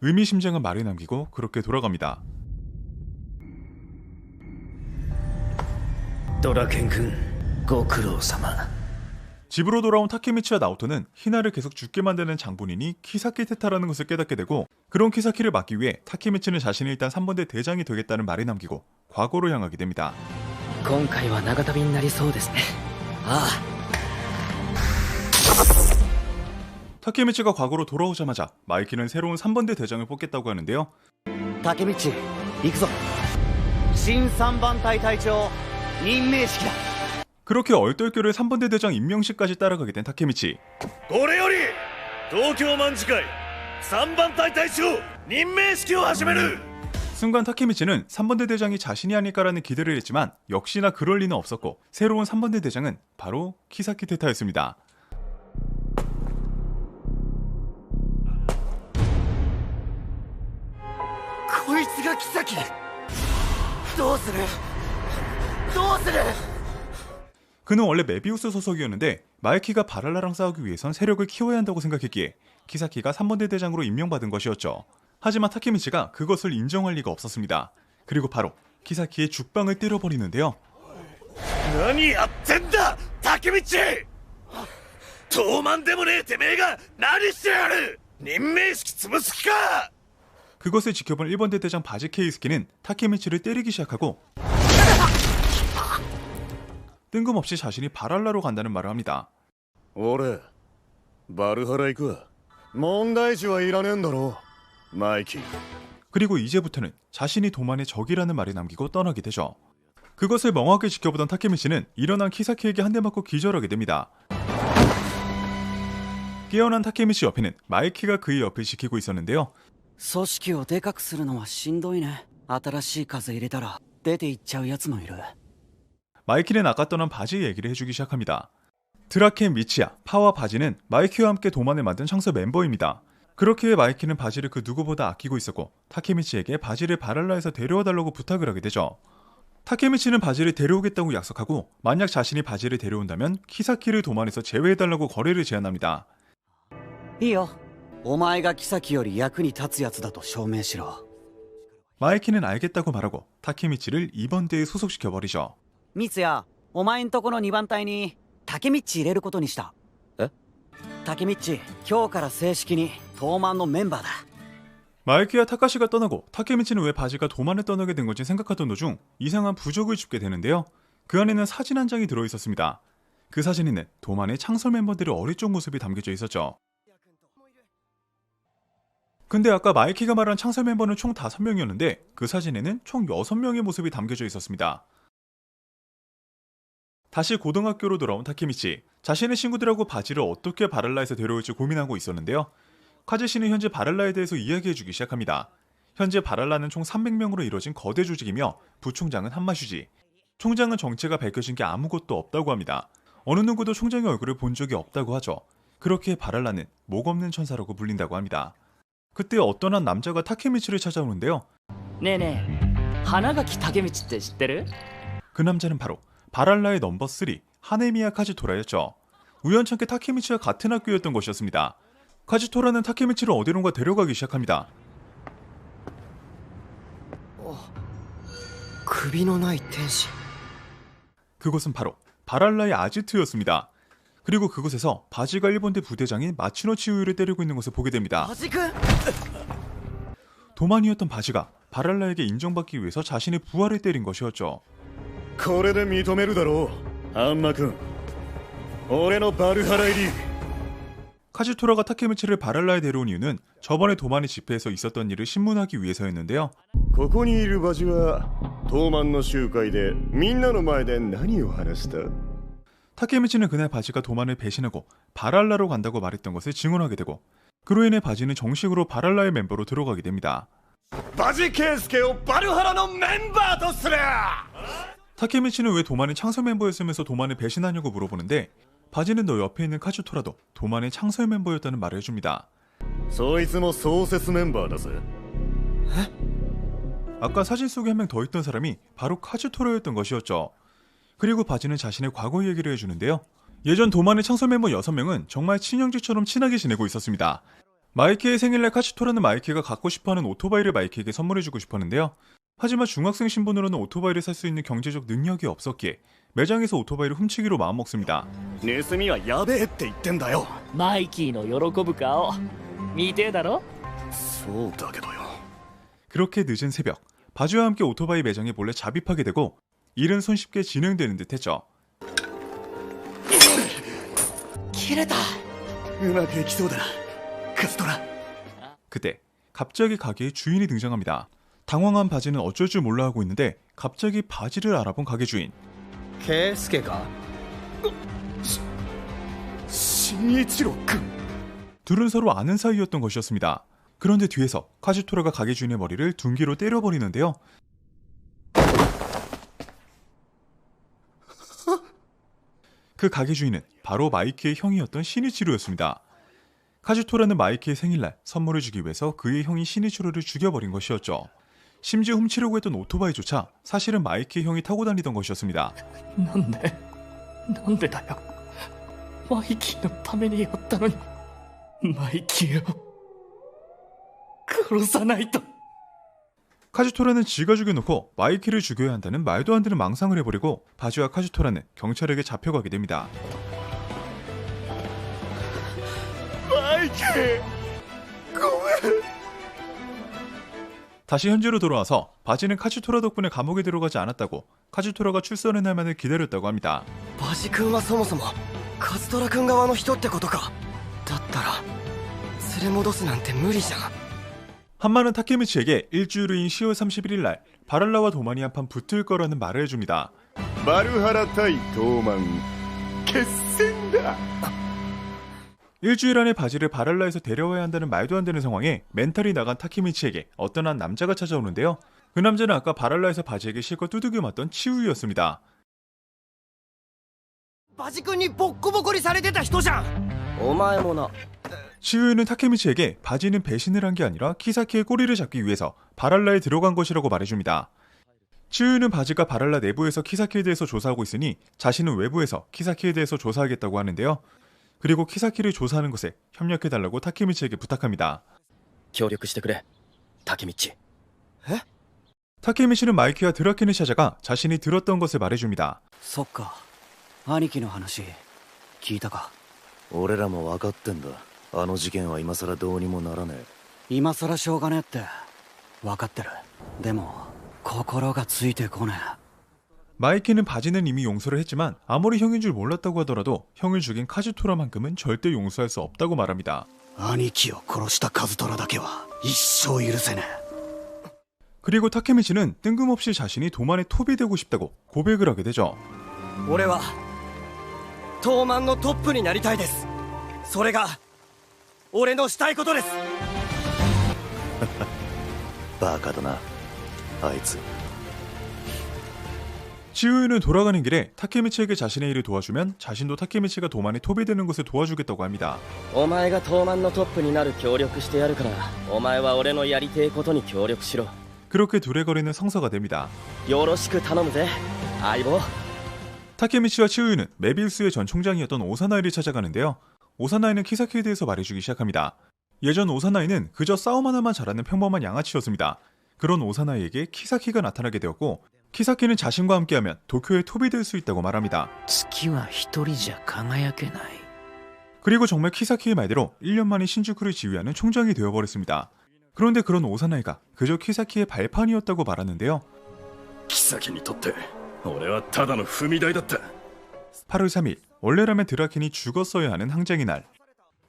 의미심장한 말을 남기고 그렇게 돌아갑니다. ドラケン君ご苦労様。 집으로 돌아온 타케미치와 나오토는 히나를 계속 죽게 만드는 장본인이 키사키 테타라는 것을 깨닫게 되고, 그런 키사키를 막기 위해 타케미치는 자신이 일단 3번대 대장이 되겠다는 말을 남기고 과거로 향하게 됩니다. 今回は長旅になりそうですね。ああ。 타케미치가 과거로 돌아오자마자 마이키는 새로운 3번대 대장을 뽑겠다고 하는데요. 竹道行くぞ。新3番隊隊長任命式だ。 그렇게 얼떨결에 3번대 대장 임명식까지 따라가게 된 타케미치. これより東京卍会3番隊隊長任命式を始める。 순간 타케미치는 3번대 대장이 자신이 아닐까라는 기대를 했지만 역시나 그럴 리는 없었고, 새로운 3번대 대장은 바로 키사키 테타였습니다. こいつが妃。どうするどうする。 그는 원래 메비우스 소속이었는데 마이키가 바랄라랑 싸우기 위해선 세력을 키워야 한다고 생각했기에 키사키가 3번대 대장으로 임명받은 것이었죠. 하지만 타케미치가 그것을 인정할 리가 없었습니다. 그리고 바로 키사키의 죽방을 때려버리는데요. 何やってんだ竹道。東満でもねえてめえが何してやる。任命式潰す気か。 그것을 지켜본 1번대 대장 바지 케이스키는 타케미치를 때리기 시작하고 뜬금없이 자신이 바랄라로 간다는 말을 합니다. 俺バルハラ行くわ。問題児はいらねえんだろマイキー。 그리고 이제부터는 자신이 도만의 적이라는 말을 남기고 떠나게 되죠. 그것을 멍하게 지켜보던 타케미치는 일어난 키사키에게 한 대 맞고 기절하게 됩니다. 깨어난 타케미치 옆에는 마이키가 그의 옆을 지키고 있었는데요. 組織をでかくするのはしんどいね。新しい数入れたら出て行っちゃうやつもいる。 마이키는 아까 떠난 바지 얘기를 해주기 시작합니다. 드라켄 미치야, 파와 바지는 마이키와 함께 도만을 만든 창서 멤버입니다. 그렇기에 마이키는 바지를 그 누구보다 아끼고 있었고 타케미치에게 바지를 바랄라에서 데려와달라고 부탁을 하게 되죠. 타케미치는 바지를 데려오겠다고 약속하고 만약 자신이 바지를 데려온다면 키사키를 도만에서 제외해달라고 거래를 제안합니다. いいよ。お前が妃より役に立つやつだと証明しろ。 마이키는 알겠다고 말하고 타케미치를 2번대에 소속시켜버리죠. ミツヤ、お前んとこの2番隊に竹道入れることにした。え？竹道、今日から正式に東満のメンバーだ。 마이키와 타카시가 떠나고 타케미치는 왜 바지가 도만을 떠나게 된 건지 생각하던 도중 이상한 부적을 줍게 되는데요. 그 안에는 사진 한 장이 들어있었습니다. 그 사진에는 도만의 창설 멤버들의 어릴 적 모습이 담겨져 있었죠. 근데 아까 마이키가 말한 창설 멤버는 총 5명이었는데 그 사진에는 총 6명의 모습이 담겨져 있었습니다. 다시 고등학교로 돌아온 타케미치, 자신의 친구들하고 바지를 어떻게 바랄라에서 데려올지 고민하고 있었는데요. 카즈시는 현재 바랄라에 대해서 이야기해주기 시작합니다. 현재 바랄라는 총 300명으로 이뤄진 거대 조직이며 부총장은 한마슈지, 총장은 정체가 밝혀진 게 아무것도 없다고 합니다. 어느 누구도 총장의 얼굴을 본 적이 없다고 하죠. 그렇기에 바랄라는 목 없는 천사라고 불린다고 합니다. 그때 어떤 한 남자가 타케미치를 찾아오는데요. ねえねえ、花垣武道って知ってる？ 그 남자는 바로 바랄라의 넘버 3 하네미야 카즈토라였죠. 우연찮게 타케미치와 같은 학교였던 것이었습니다. 카즈토라는 타케미치를 어디론가 데려가기 시작합니다. 首のない天使。 그곳은 바로 바랄라의 아지트였습니다. 그리고 그곳에서 바지가 1번대 부대장인 마치노 치우유를 때리고 있는 것을 보게 됩니다. バジ君。 도만이었던 바지가 바랄라에게 인정받기 위해서 자신의 부하를 때린 것이었죠. これで認めるだろうアンマ君。俺のバルハラ入り。 카즈토라가 타케미치를 바랄라에 데려온 이유는 저번에 도만의 집회에서 있었던 일을 신문하기 위해서였는데요. ここにいるバジは東満の集会でみんなの前で何を話した？ 타케미치는 그날 바지가 도만을 배신하고 바랄라로 간다고 말했던 것을 증언하게 되고, 그로 인해 바지는 정식으로 바랄라의 멤버로 들어가게 됩니다. バジケイスケをバルハラのメンバーとする！ 타케미치는 왜 도만의 창설 멤버였으면서 도만을 배신하냐고 물어보는데, 바지는 너 옆에 있는 카즈토라도 도만의 창설 멤버였다는 말을 해줍니다. そいつも創設メンバーだぜ。 아까 사진 속에 한 명 더 있던 사람이 바로 카즈토라였던 것이었죠. 그리고 바지는 자신의 과거 얘기를 해주는데요. 예전 도만의 청소 멤버 6명은 정말 친형제처럼 친하게 지내고 있었습니다. 마이키의 생일날 카츠토라는 마이키가 갖고 싶어하는 오토바이를 마이키에게 선물해주고 싶었는데요. 하지만 중학생 신분으로는 오토바이를 살 수 있는 경제적 능력이 없었기에 매장에서 오토바이를 훔치기로 마음먹습니다. 盗みはやべえって言ってんだよ。マイキーの喜ぶ顔見てえだろ。そうだけどよ。 그렇게 늦은 새벽, 바주와 함께 오토바이 매장에 몰래 잡입하게 되고 일은 손쉽게 진행되는 듯 했죠. 切れた。うまくいきそうだ。カズトラ。 그때 갑자기 가게에 주인이 등장합니다. 당황한 바지는 어쩔 줄 몰라 하고 있는데 갑자기 바지를 알아본 가게 주인. 圭介か。新一郎君。 둘은 서로 아는 사이였던 것이었습니다. 그런데 뒤에서 카즈토라가 가게 주인의 머리를 둔기로 때려버리는데요. 그 가게 주인은 바로 마이키의 형이었던 시니치로였습니다. 카즈토라는 마이키의 생일날 선물을 주기 위해서 그의 형이 시니치로를 죽여버린 것이었죠. 심지어 훔치려고 했던 오토바이조차 사실은 마이키의 형이 타고 다니던 것이었습니다. なんでだよ。マイキーのためにやったのに、マイキーを殺さないと。 카즈토라는 지가 죽여놓고 마이키를 죽여야 한다는 말도 안 되는 망상을 해버리고 바지와 카즈토라는 경찰에게 잡혀가게 됩니다. マイキー、ごめん。 다시 현재로 돌아와서 바지는 카즈토라 덕분에 감옥에 들어가지 않았다고 카즈토라가 출소하는 날만을 기다렸다고 합니다. バジ君はそもそもカズトラ君側の人ってことか。だったら連れ戻すなんて無理じゃん。 한마는 타케미치에게 일주일 후인 10월 31일 날 바랄라와 도만이 한판 붙을 거라는 말을 해줍니다. バルハラ対東満決戦だ。 일주일 안에 바지를 바랄라에서 데려와야 한다는 말도 안 되는 상황에 멘탈이 나간 타케미치에게 어떤 한 남자가 찾아오는데요. 그 남자는 아까 바랄라에서 바지에게 실컷 두들겨 맞던 치우이였습니다. バジ君にボッコボコにされてた人じゃん。お前もな。 치우이는 타케미치에게 바지는 배신을 한 게 아니라 키사키의 꼬리를 잡기 위해서 바랄라에 들어간 것이라고 말해줍니다. 치우이는 바지가 바랄라 내부에서 키사키에 대해서 조사하고 있으니 자신은 외부에서 키사키에 대해서 조사하겠다고 하는데요. 그리고 키사키를 조사하는 것에 협력해달라고 타케미치에게 부탁합니다. 協力してくれ、タケミチ。 타케미치는 마이키와 드라켄을 찾아가 자신이 들었던 것을 말해줍니다. そっか、兄貴の話聞いたか。俺らも分かってんだ。あの事件は今さらどうにもならねえ。今さらしょうがねえって分かってる。でも心がついてこねえ。 마이키는 바지는 이미 용서를 했지만 아무리 형인 줄 몰랐다고 하더라도 형을 죽인 카즈토라만큼은 절대 용서할 수 없다고 말합니다. 兄貴を殺したカズトラだけは一生許せねえ。 그리고 타케미치는 뜬금없이 자신이 도만의 톱이 되고 싶다고 고백을 하게 되죠. 俺は東満のトップになりたいです。それが俺のしたいことです。バカだな、あいつ。 치우이는 돌아가는 길에 타케미치에게 자신의 일을 도와주면 자신도 타케미치가 도만의 톱이 되는 것을 도와주겠다고 합니다. お前が東満のトップになる協力してやるから、お前は俺のやりてえことに協力しろ。 그렇게 둘의 거리는 성사가 됩니다. よろしく頼むぜ、相棒。 타케미치와 치우이는 메비우스의 전 총장이었던 오사나이를 찾아가는데요. 오사나이는 키사키에 대해서 말해주기 시작합니다. 예전 오사나이는 그저 싸움 하나만 잘하는 평범한 양아치였습니다. 그런 오사나이에게 키사키가 나타나게 되었고 키사키는 자신과 함께하면 도쿄의 톱이 될 수 있다고 말합니다. 月は一人じゃ輝けない。 그리고 정말 키사키의 말대로 1년 만에 신주쿠를 지휘하는 총장이 되어버렸습니다. 그런데 그런 오사나이가 그저 키사키의 발판이었다고 말하는데요. キサキにとって俺はただの踏み台だった。 8월 3일, 원래라면 드라켄이 죽었어야 하는 항쟁의 날.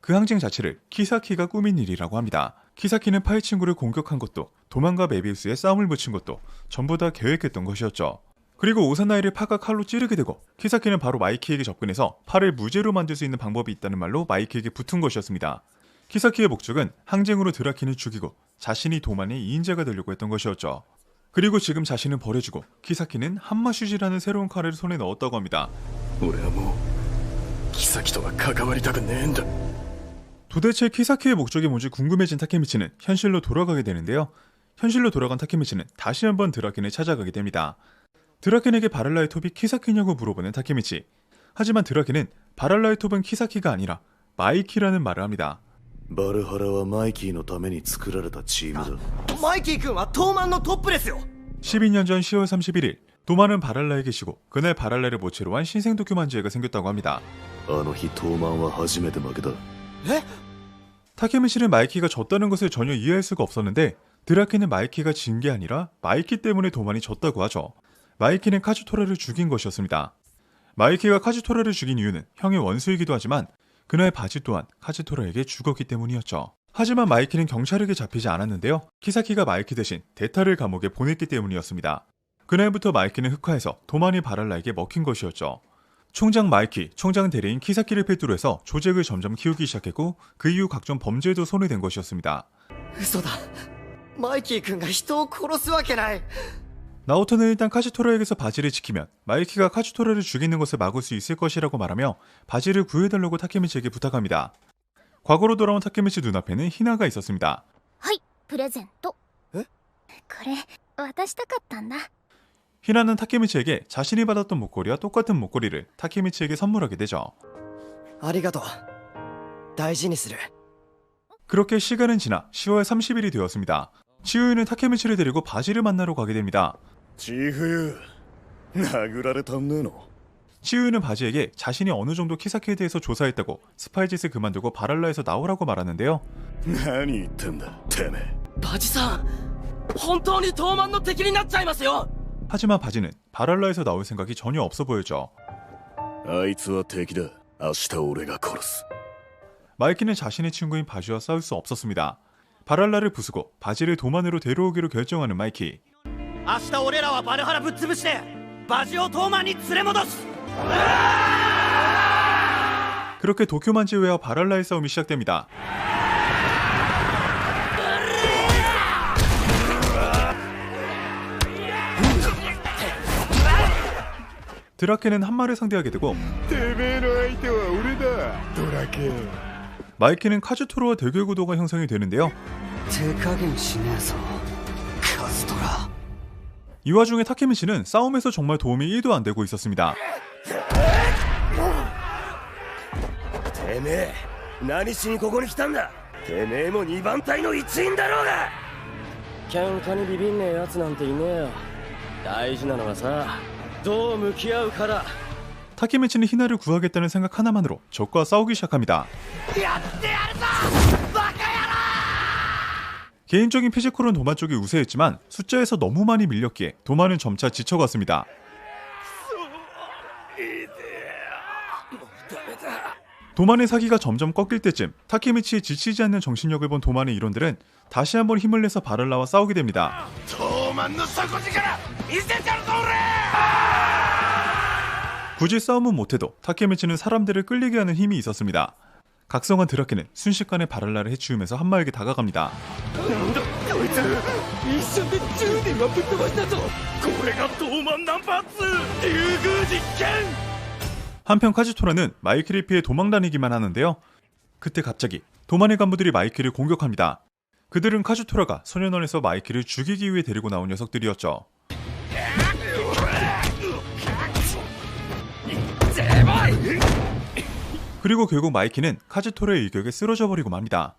그 항쟁 자체를 키사키가 꾸민 일이라고 합니다. 키사키는 파이 친구를 공격한 것도 도만과 메비우스의 싸움을 붙인 것도 전부 다 계획했던 것이었죠. 그리고 오사나이를 파가 칼로 찌르게 되고 키사키는 바로 마이키에게 접근해서 팔을 무죄로 만들 수 있는 방법이 있다는 말로 마이키에게 붙은 것이었습니다. 키사키의 목적은 항쟁으로 드라켄을 죽이고 자신이 도만의 2인자가 되려고 했던 것이었죠. 그리고 지금 자신은 버려주고 키사키는 한마슈지라는 새로운 칼을 손에 넣었다고 합니다. 俺はもうキサキとは関わりたくねえんだ。 도대체 키사키의 목적이 뭔지 궁금해진 타케미치는 현실로 돌아가게 되는데요. 현실로 돌아간 타케미치는 다시 한번 드라켄을 찾아가게 됩니다. 드라켄에게 바랄라의 톱이 키사키냐고 물어보는 타케미치. 하지만 드라켄은 바랄라의 톱은 키사키가 아니라 마이키라는 말을 합니다. バルハラはマイキーのために作られたチームだ。マイキー君は東卍のトップですよ。 12년 전 10월 31일 도마는 바랄라에 계시고 그날 바랄라를 모체로 한 신생 도쿄만지회가 생겼다고 합니다. あの日東卍は初めて負けた。 타케미치는 마이키가 졌다는 것을 전혀 이해할 수가 없었는데 드라켄은 마이키가 진 게 아니라 마이키 때문에 도만이 졌다고 하죠. 마이키는 카즈토라를 죽인 것이었습니다. 마이키가 카즈토라를 죽인 이유는 형의 원수이기도 하지만 그날 바지 또한 카즈토라에게 죽었기 때문이었죠. 하지만 마이키는 경찰에게 잡히지 않았는데요. 키사키가 마이키 대신 데타를 감옥에 보냈기 때문이었습니다. 그날부터 마이키는 흑화해서 도만이 바랄라에게 먹힌 것이었죠. 총장 마이키, 총장 대리인 키사키를 필두로 해서 조직을 점점 키우기 시작했고 그 이후 각종 범죄에도 손을 댄 것이었습니다. 嘘だ。マイキー君が人を殺すわけない。 나오토는 일단 카즈토라에게서 바지를 지키면 마이키가 카즈토라를 죽이는 것을 막을 수 있을 것이라고 말하며 바지를 구해달라고 타케미치에게 부탁합니다. 과거로 돌아온 타케미치 눈앞에는 히나가 있었습니다. はい、プレゼント。これ渡したかったんだ。 히나는 타케미치에게 자신이 받았던 목걸이와 똑같은 목걸이를 타케미치에게 선물하게 되죠. ありがとう。大事にする。 그렇게 시간은 지나 10월 30일이 되었습니다. 치우유는 타케미치를 데리고 바지를 만나러 가게 됩니다. チーフユ殴られたんねえの。 치우유는 바지에게 자신이 어느 정도 키사키에 대해서 조사했다고 스파이 짓을 그만두고 바랄라에서 나오라고 말하는데요. 何言ってんだてめえ。バジさん、本当に東卍の敵になっちゃいますよ。 하지만 바지는 바랄라에서 나올 생각이 전혀 없어 보였죠. あいつは敵だ。明日俺が殺す。 마이키는 자신의 친구인 바지와 싸울 수 없었습니다. 바랄라를 부수고 바지를 도만으로 데려오기로 결정하는 마이키. 明日俺らはバルハラぶっ潰してバジを東卍に連れ戻す。 그렇게 도쿄만지회와 바랄라의 싸움이 시작됩니다. 드라켄은 한마를 상대하게 되고 てめえの相手は俺だドラケン。 마이키는 카즈토로와 대결 구도가 형성이 되는데요. 手加減しねえぞカズトラ。 이 와중에 타케미치는 싸움에서 정말 도움이 1도 안 되고 있었습니다. てめえ何しにここに来たんだ。てめえも2番隊の一員だろうが。喧嘩にビビんねえやつなんていねえよ。大事なのはさどう向き合うから。 타케미치는 히나를 구하겠다는 생각 하나만으로 적과 싸우기 시작합니다. 개인적인 피지컬은 도만 쪽이 우세했지만 숫자에서 너무 많이 밀렸기에 도만은 점차 지쳐갔습니다. 도만의 사기가 점점 꺾일 때쯤 타케미치의 지치지 않는 정신력을 본 도만의 일원들은 다시 한번 힘을 내서 바랄라와 싸우게 됩니다. 굳이 싸움은 못해도 타케미치는 사람들을 끌리게 하는 힘이 있었습니다. 각성한 드라켄은 순식간에 바랄라를 해치우면서 한마에게 다가갑니다. 한편 카즈토라는 마이키를 피해 도망다니기만 하는데요. 그때 갑자기 도만의 간부들이 마이키를 공격합니다. 그들은 카즈토라가 소년원에서 마이키를 죽이기 위해 데리고 나온 녀석들이었죠. 그리고 결국 마이키는 카즈토라의 일격에 쓰러져 버리고 맙니다.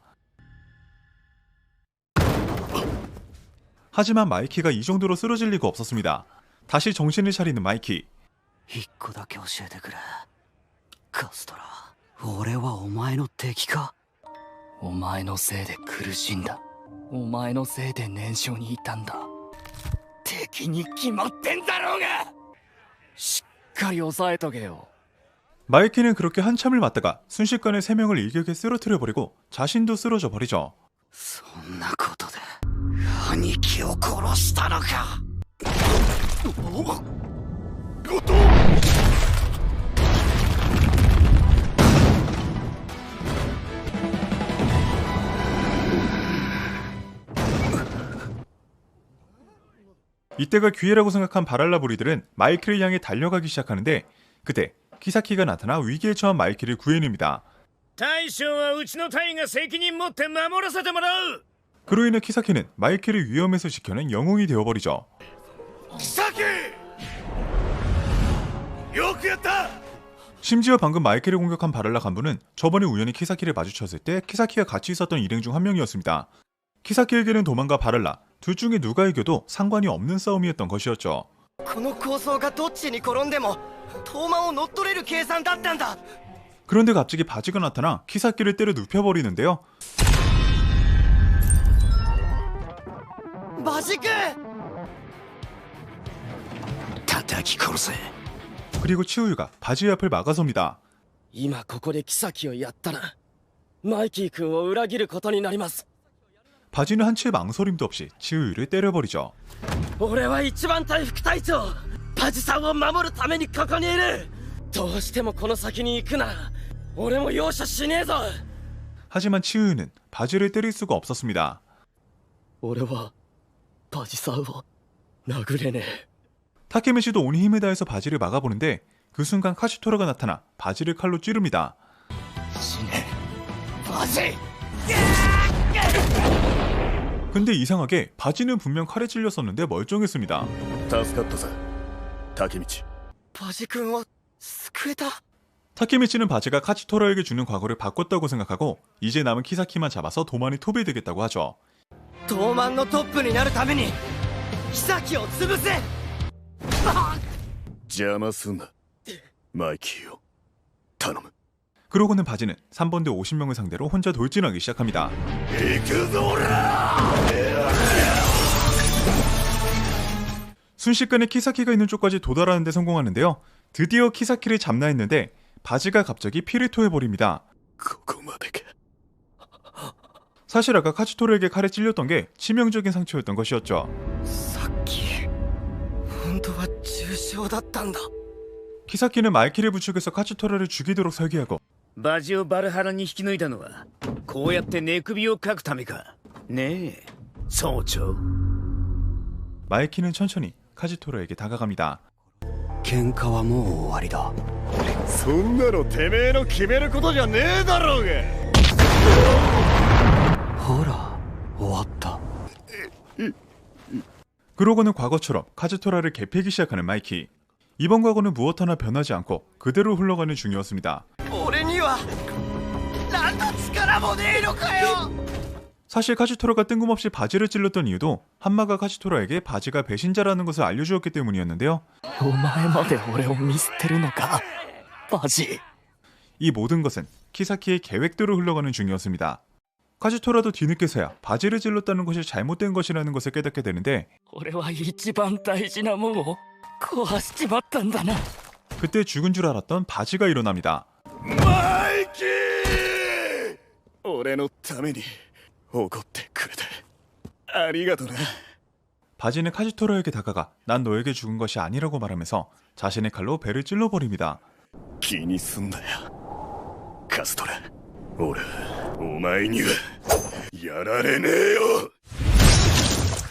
하지만 마이키가 이 정도로 쓰러질 리가 없었습니다. 다시 정신을 차리는 마이키. 一個だけ教えてくれカズトラ。俺はお前の敵か。お前のせいで苦しんだ。お前のせいで燃焼に至んだ。敵に決まってんだろうが。しっかり抑えとけよ。 마이키는 그렇게 한참을 맞다가 순식간에 3명을 일격에 쓰러뜨려 버리고 자신도 쓰러져 버리죠. そんなことで兄貴を殺したのか。後藤。 이때가 기회라고 생각한 바랄라 부리들은 마이키를 향해 달려가기 시작하는데 그때 키사키가 나타나 위기에 처한 마이키를 구해냅니다. 그로 인해 키사키는 마이키를 위험에서 지켜낸 영웅이 되어버리죠. 키사키! よくやった 심지어 방금 마이키를 공격한 바랄라 간부는 저번에 우연히 키사키를 마주쳤을 때 키사키가 같이 있었던 일행 중 한 명이었습니다. 키사키에게는 도만과 바랄라 둘 중에 누가 이겨도 상관이 없는 싸움이었던 것이었죠. この構想がどっちに転んでも東馬を乗っ取れる計算だったんだ。 그런데 갑자기 바지가 나타나 키사키를 때려 눕혀버리는데요. バジ君 叩き殺せ。 그리고 치우유가 바지의 앞을 막아섭니다. 今ここで妃をやったらマイキー君を裏切ることになります。 바지는 한치의 망설임도 없이 치우유를 때려버리죠. 俺は一番隊副隊長バジさんを守るためにここにいる。どうしてもこの先に行くなら俺も容赦しねえぞ。 하지만 치우유는 바지를 때릴 수가 없었습니다. 俺はバジさんを殴れねえ。 타케미치도 온 힘을 다해서 바지를 막아보는데 그 순간 카시토라가 나타나 바지를 칼로 찌릅니다. バジ 근데 이상하게 바지는 분명 칼에 찔렸었는데 멀쩡했습니다. 助かったさタケミチ。バジ君を救えた。 타케미치는 바지가 카치토라에게 주는 과거를 바꿨다고 생각하고 이제 남은 키사키만 잡아서 도만이 톱이 되겠다고 하죠. 東馬のトップになるために妃を潰せ。 邪魔すんなマイキーよ頼む。 그러고는 바지는 3번대 50명을 상대로 혼자 돌진하기 시작합니다. 行くぞ오라! 순식간에 키사키가 있는 쪽까지 도달하는 데 성공하는데요. 드디어 키사키를 잡나 했는데 바지가 갑자기 피를 토해버립니다. ここまでか。 사실 아까 카치토르에게 칼에 찔렸던 게 치명적인 상처였던 것이었죠. さっき本当は重傷だったんだ。 키사키는 마이키를 부축해서 카치토라를 죽이도록 설계하고 バジをバルハラに引き抜いたのはこうやって寝首をかくためかねえ総長。 마이키는 천천히 카치토라에게 다가갑니다. 喧嘩はもう終わりだ。そんなのてめえの決めることじゃねえだろうが。ほら終わった。 그러고는 과거처럼 카츠토라를 개패기 시작하는 마이키. 이번 과거는 무엇 하나 변하지 않고 그대로 흘러가는 중이었습니다. 俺には何の力もねえのかよ。 사실 카츠토라가 뜬금없이 바지를 찔렀던 이유도 한마가 카츠토라에게 바지가 배신자라는 것을 알려주었기 때문이었는데요. お前まで俺を見捨てるのかバジ。 이 모든 것은 키사키의 계획대로 흘러가는 중이었습니다. 카츠토라도 뒤늦게서야 바지를 찔렀다는 것이 잘못된 것이라는 것을 깨닫게 되는데 俺は一番大事なもんを壊しちまったんだな。 그때 죽은 줄 알았던 바지가 일어납니다. マイキー俺のために怒ってくれてありがとな。 바지는 카츠토라에게 다가가 난 너에게 죽은 것이 아니라고 말하면서 자신의 칼로 배를 찔러버립니다. 気にすんなよカストラ。俺お前にはやられねえよ。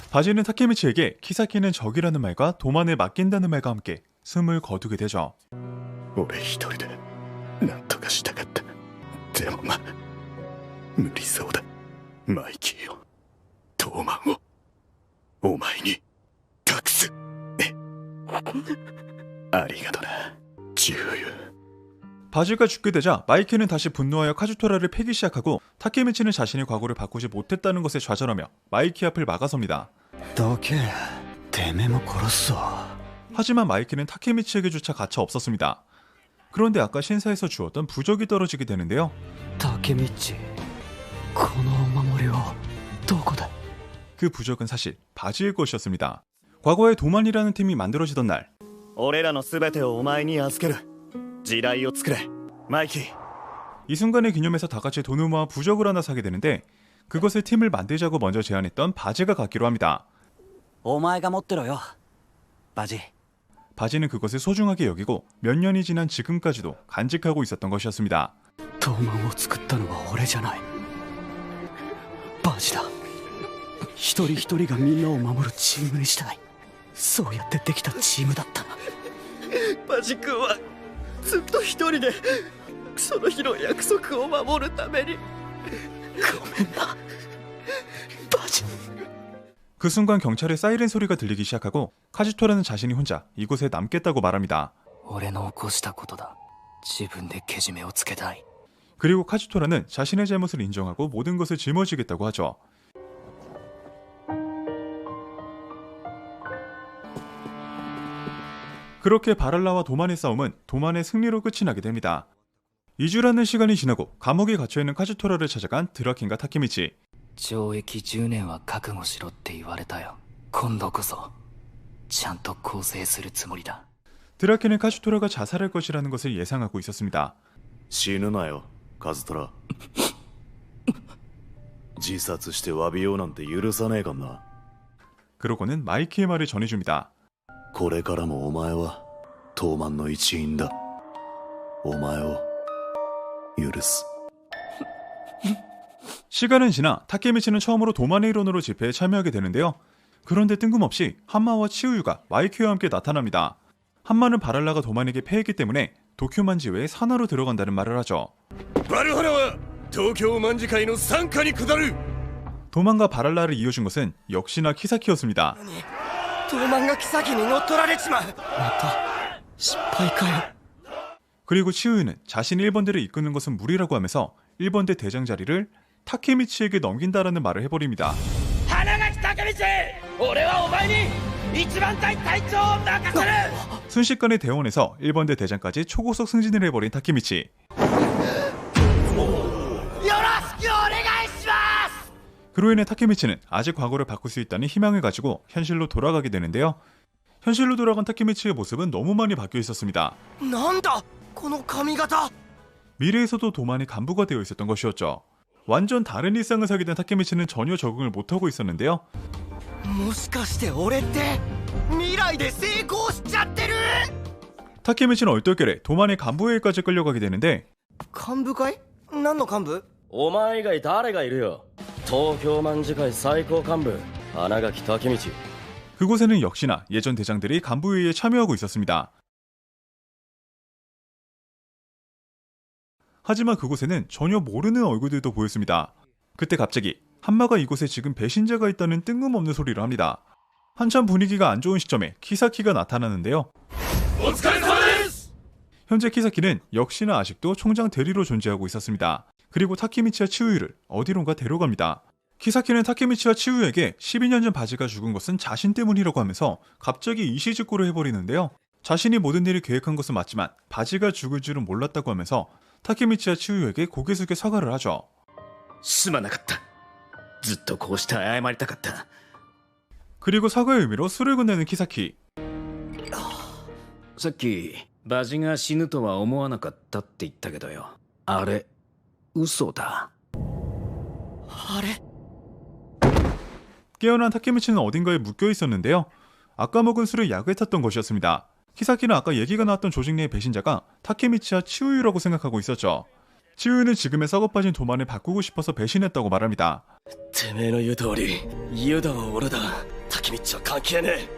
바지는 타케미치에게 키사키는 적이라는 말과 도만을 맡긴다는 말과 함께 숨을 거두게 되죠. 俺一人でなんとかしたかった。でもまあ無理そうだ。マイキーをトーマンをお前に託す。ありがとなジューユ。 바지가 죽게 되자 마이키는 다시 분노하여 카츠토라를 패기 시작하고 타케미치는 자신의 과거를 바꾸지 못했다는 것에 좌절하며 마이키 앞을 막아섭니다. どけてめえも殺すぞ。 하지만 마이키는 타케미치에게조차 가차 없었습니다. 그런데 아까 신사에서 주었던 부적이 떨어지게 되는데요. 竹道このお守りはどこだ。 그 부적은 사실 바지의 것이었습니다. 과거에 도만이라는 팀이 만들어지던 날 俺らの全てをお前に預ける。時代を作れマイキー。 이 순간의 기념에서 다같이 돈을 모아 부적을 하나 사게 되는데 그것을 팀을 만들자고 먼저 제안했던 바지가 갖기로 합니다. お前が持ってろよバジ。 바지는 그것을 소중하게 여기고 몇 년이 지난 지금까지도 간직하고 있었던 것이었습니다. トーマンを作ったのは俺じゃないバジだ。一人一人がみんなを守るチームにしたい。そうやってできたチームだったな。バジ君はずっと一人でその日の約束を守るために。ごめんなバジ。 그 순간 경찰의 사이렌 소리가 들리기 시작하고 카츠토라는 자신이 혼자 이곳에 남겠다고 말합니다. 俺の起こしたことだ。自分でけじめをつけたい。 그리고 카즈토라는 자신의 잘못을 인정하고 모든 것을 짊어지겠다고 하죠. 그렇게 바랄라와 도만의 싸움은 도만의 승리로 끝이 나게 됩니다. 2주라는 시간이 지나고 감옥에 갇혀있는 카즈토라를 찾아간 드라켄과 타케미치. 懲役10年は覚悟しろって言われたよ。今度こそちゃんと更生するつもりだ。 드라켄은 카즈토라가 자살할 것이라는 것을 예상하고 있었습니다. 死ぬなよカズトラ自殺して詫びようなんて許さねえかんな 그러고는 마이키의 말을 전해줍니다. これからもお前は東卍の一員だお前を許す 시간은 지나 타케미치는 처음으로 도만의 일원으로 집회에 참여하게 되는데요. 그런데 뜬금없이 한마와 치우유가 마이키와 함께 나타납니다. 한마는 바랄라가 도만에게 패했기 때문에 도쿄만지회의 산하로 들어간다는 말을 하죠. バルハラは東京卍会の傘下に下る 도만과 바랄라를 이어준 것은 역시나 키사키였습니다. 東卍が妃に乗っ取られちまう。また失敗かよ。 그리고 치우유는 자신 1번대를 이끄는 것은 무리라고 하면서 1번대 대장 자리를 타케미치에게 넘긴다라는 말을 해버립니다. 花垣武道俺はお前に一番隊隊長を任せる 순식간에 대원에서 1번대 대장까지 초고속 승진을 해버린 타케미치. 그로 인해 타케미치는 아직 과거를 바꿀 수 있다는 희망을 가지고 현실로 돌아가게 되는데요. 현실로 돌아간 타케미치의 모습은 너무 많이 바뀌어 있었습니다. なんだこの髪型。 미래에서도 도만의 간부가 되어 있었던 것이었죠. 완전 다른 일상을 살게 된 타케미치는 전혀 적응을 못하고 있었는데요. もしかして俺って未来で成功しちゃってる。 타케미치는 얼떨결에 도만의 간부회의까지 끌려가게 되는데 幹部会？何の幹部？お前以外誰がいるよ東京卍会最高幹部花垣武道 그곳에는 역시나 예전 대장들이 간부회의에 참여하고 있었습니다. 하지만 그곳에는 전혀 모르는 얼굴들도 보였습니다. 그때 갑자기 한마가 이곳에 지금 배신자가 있다는 뜬금없는 소리를 합니다. 한참 분위기가 안 좋은 시점에 키사키가 나타나는데요. 현재 키사키는 역시나 아직도 총장 대리로 존재하고 있었습니다. 그리고 타케미치와 치우유를 어디론가 데려갑니다. 키사키는 타케미치와 치우유에게 12년 전 바지가 죽은 것은 자신 때문이라고 하면서 갑자기 이시직고를 해버리는데요. 자신이 모든 일을 계획한 것은 맞지만 바지가 죽을 줄은 몰랐다고 하면서 타케미치와 치우유에게 고개 숙여 사과를 하죠. すまなかったずっとこうして謝りたかった 그리고 사과의 의미로 술을 건네는 키사키. さっきバジが死ぬとは思わなかったって言ったけどよあれ嘘だあれ 깨어난 타케미치는 어딘가에 묶여 있었는데요. 아까 먹은 술을 약을 탔던 것이었습니다. 키사키는 아까 얘기가 나왔던 조직 내의 배신자가 타케미치와 치우유라고 생각하고 있었죠. 치우유는 지금의 썩어빠진 도만을 바꾸고 싶어서 배신했다고 말합니다. てめえの言う通りユダは俺だタケミチは関係ねえ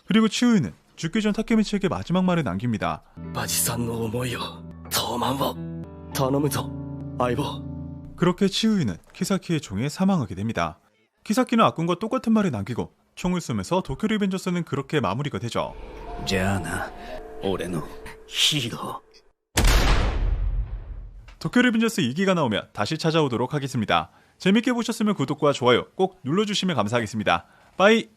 그리고 치우유는 죽기 전 타케미치에게 마지막 말을 남깁니다. バジさんの思いを東卍を頼むぞ相棒 그렇게 치우유는 키사키의 총에 사망하게 됩니다. 키사키는 아군과 똑같은 말을 남기고 총을 쏘면서 도쿄 리벤저스는 그렇게 마무리가 되죠. じゃあな俺のヒーロー 도쿄 리벤저스 2기가 나오면 다시 찾아오도록 하겠습니다. 재밌게 보셨으면 구독과 좋아요 꼭 눌러주시면 감사하겠습니다. 빠이!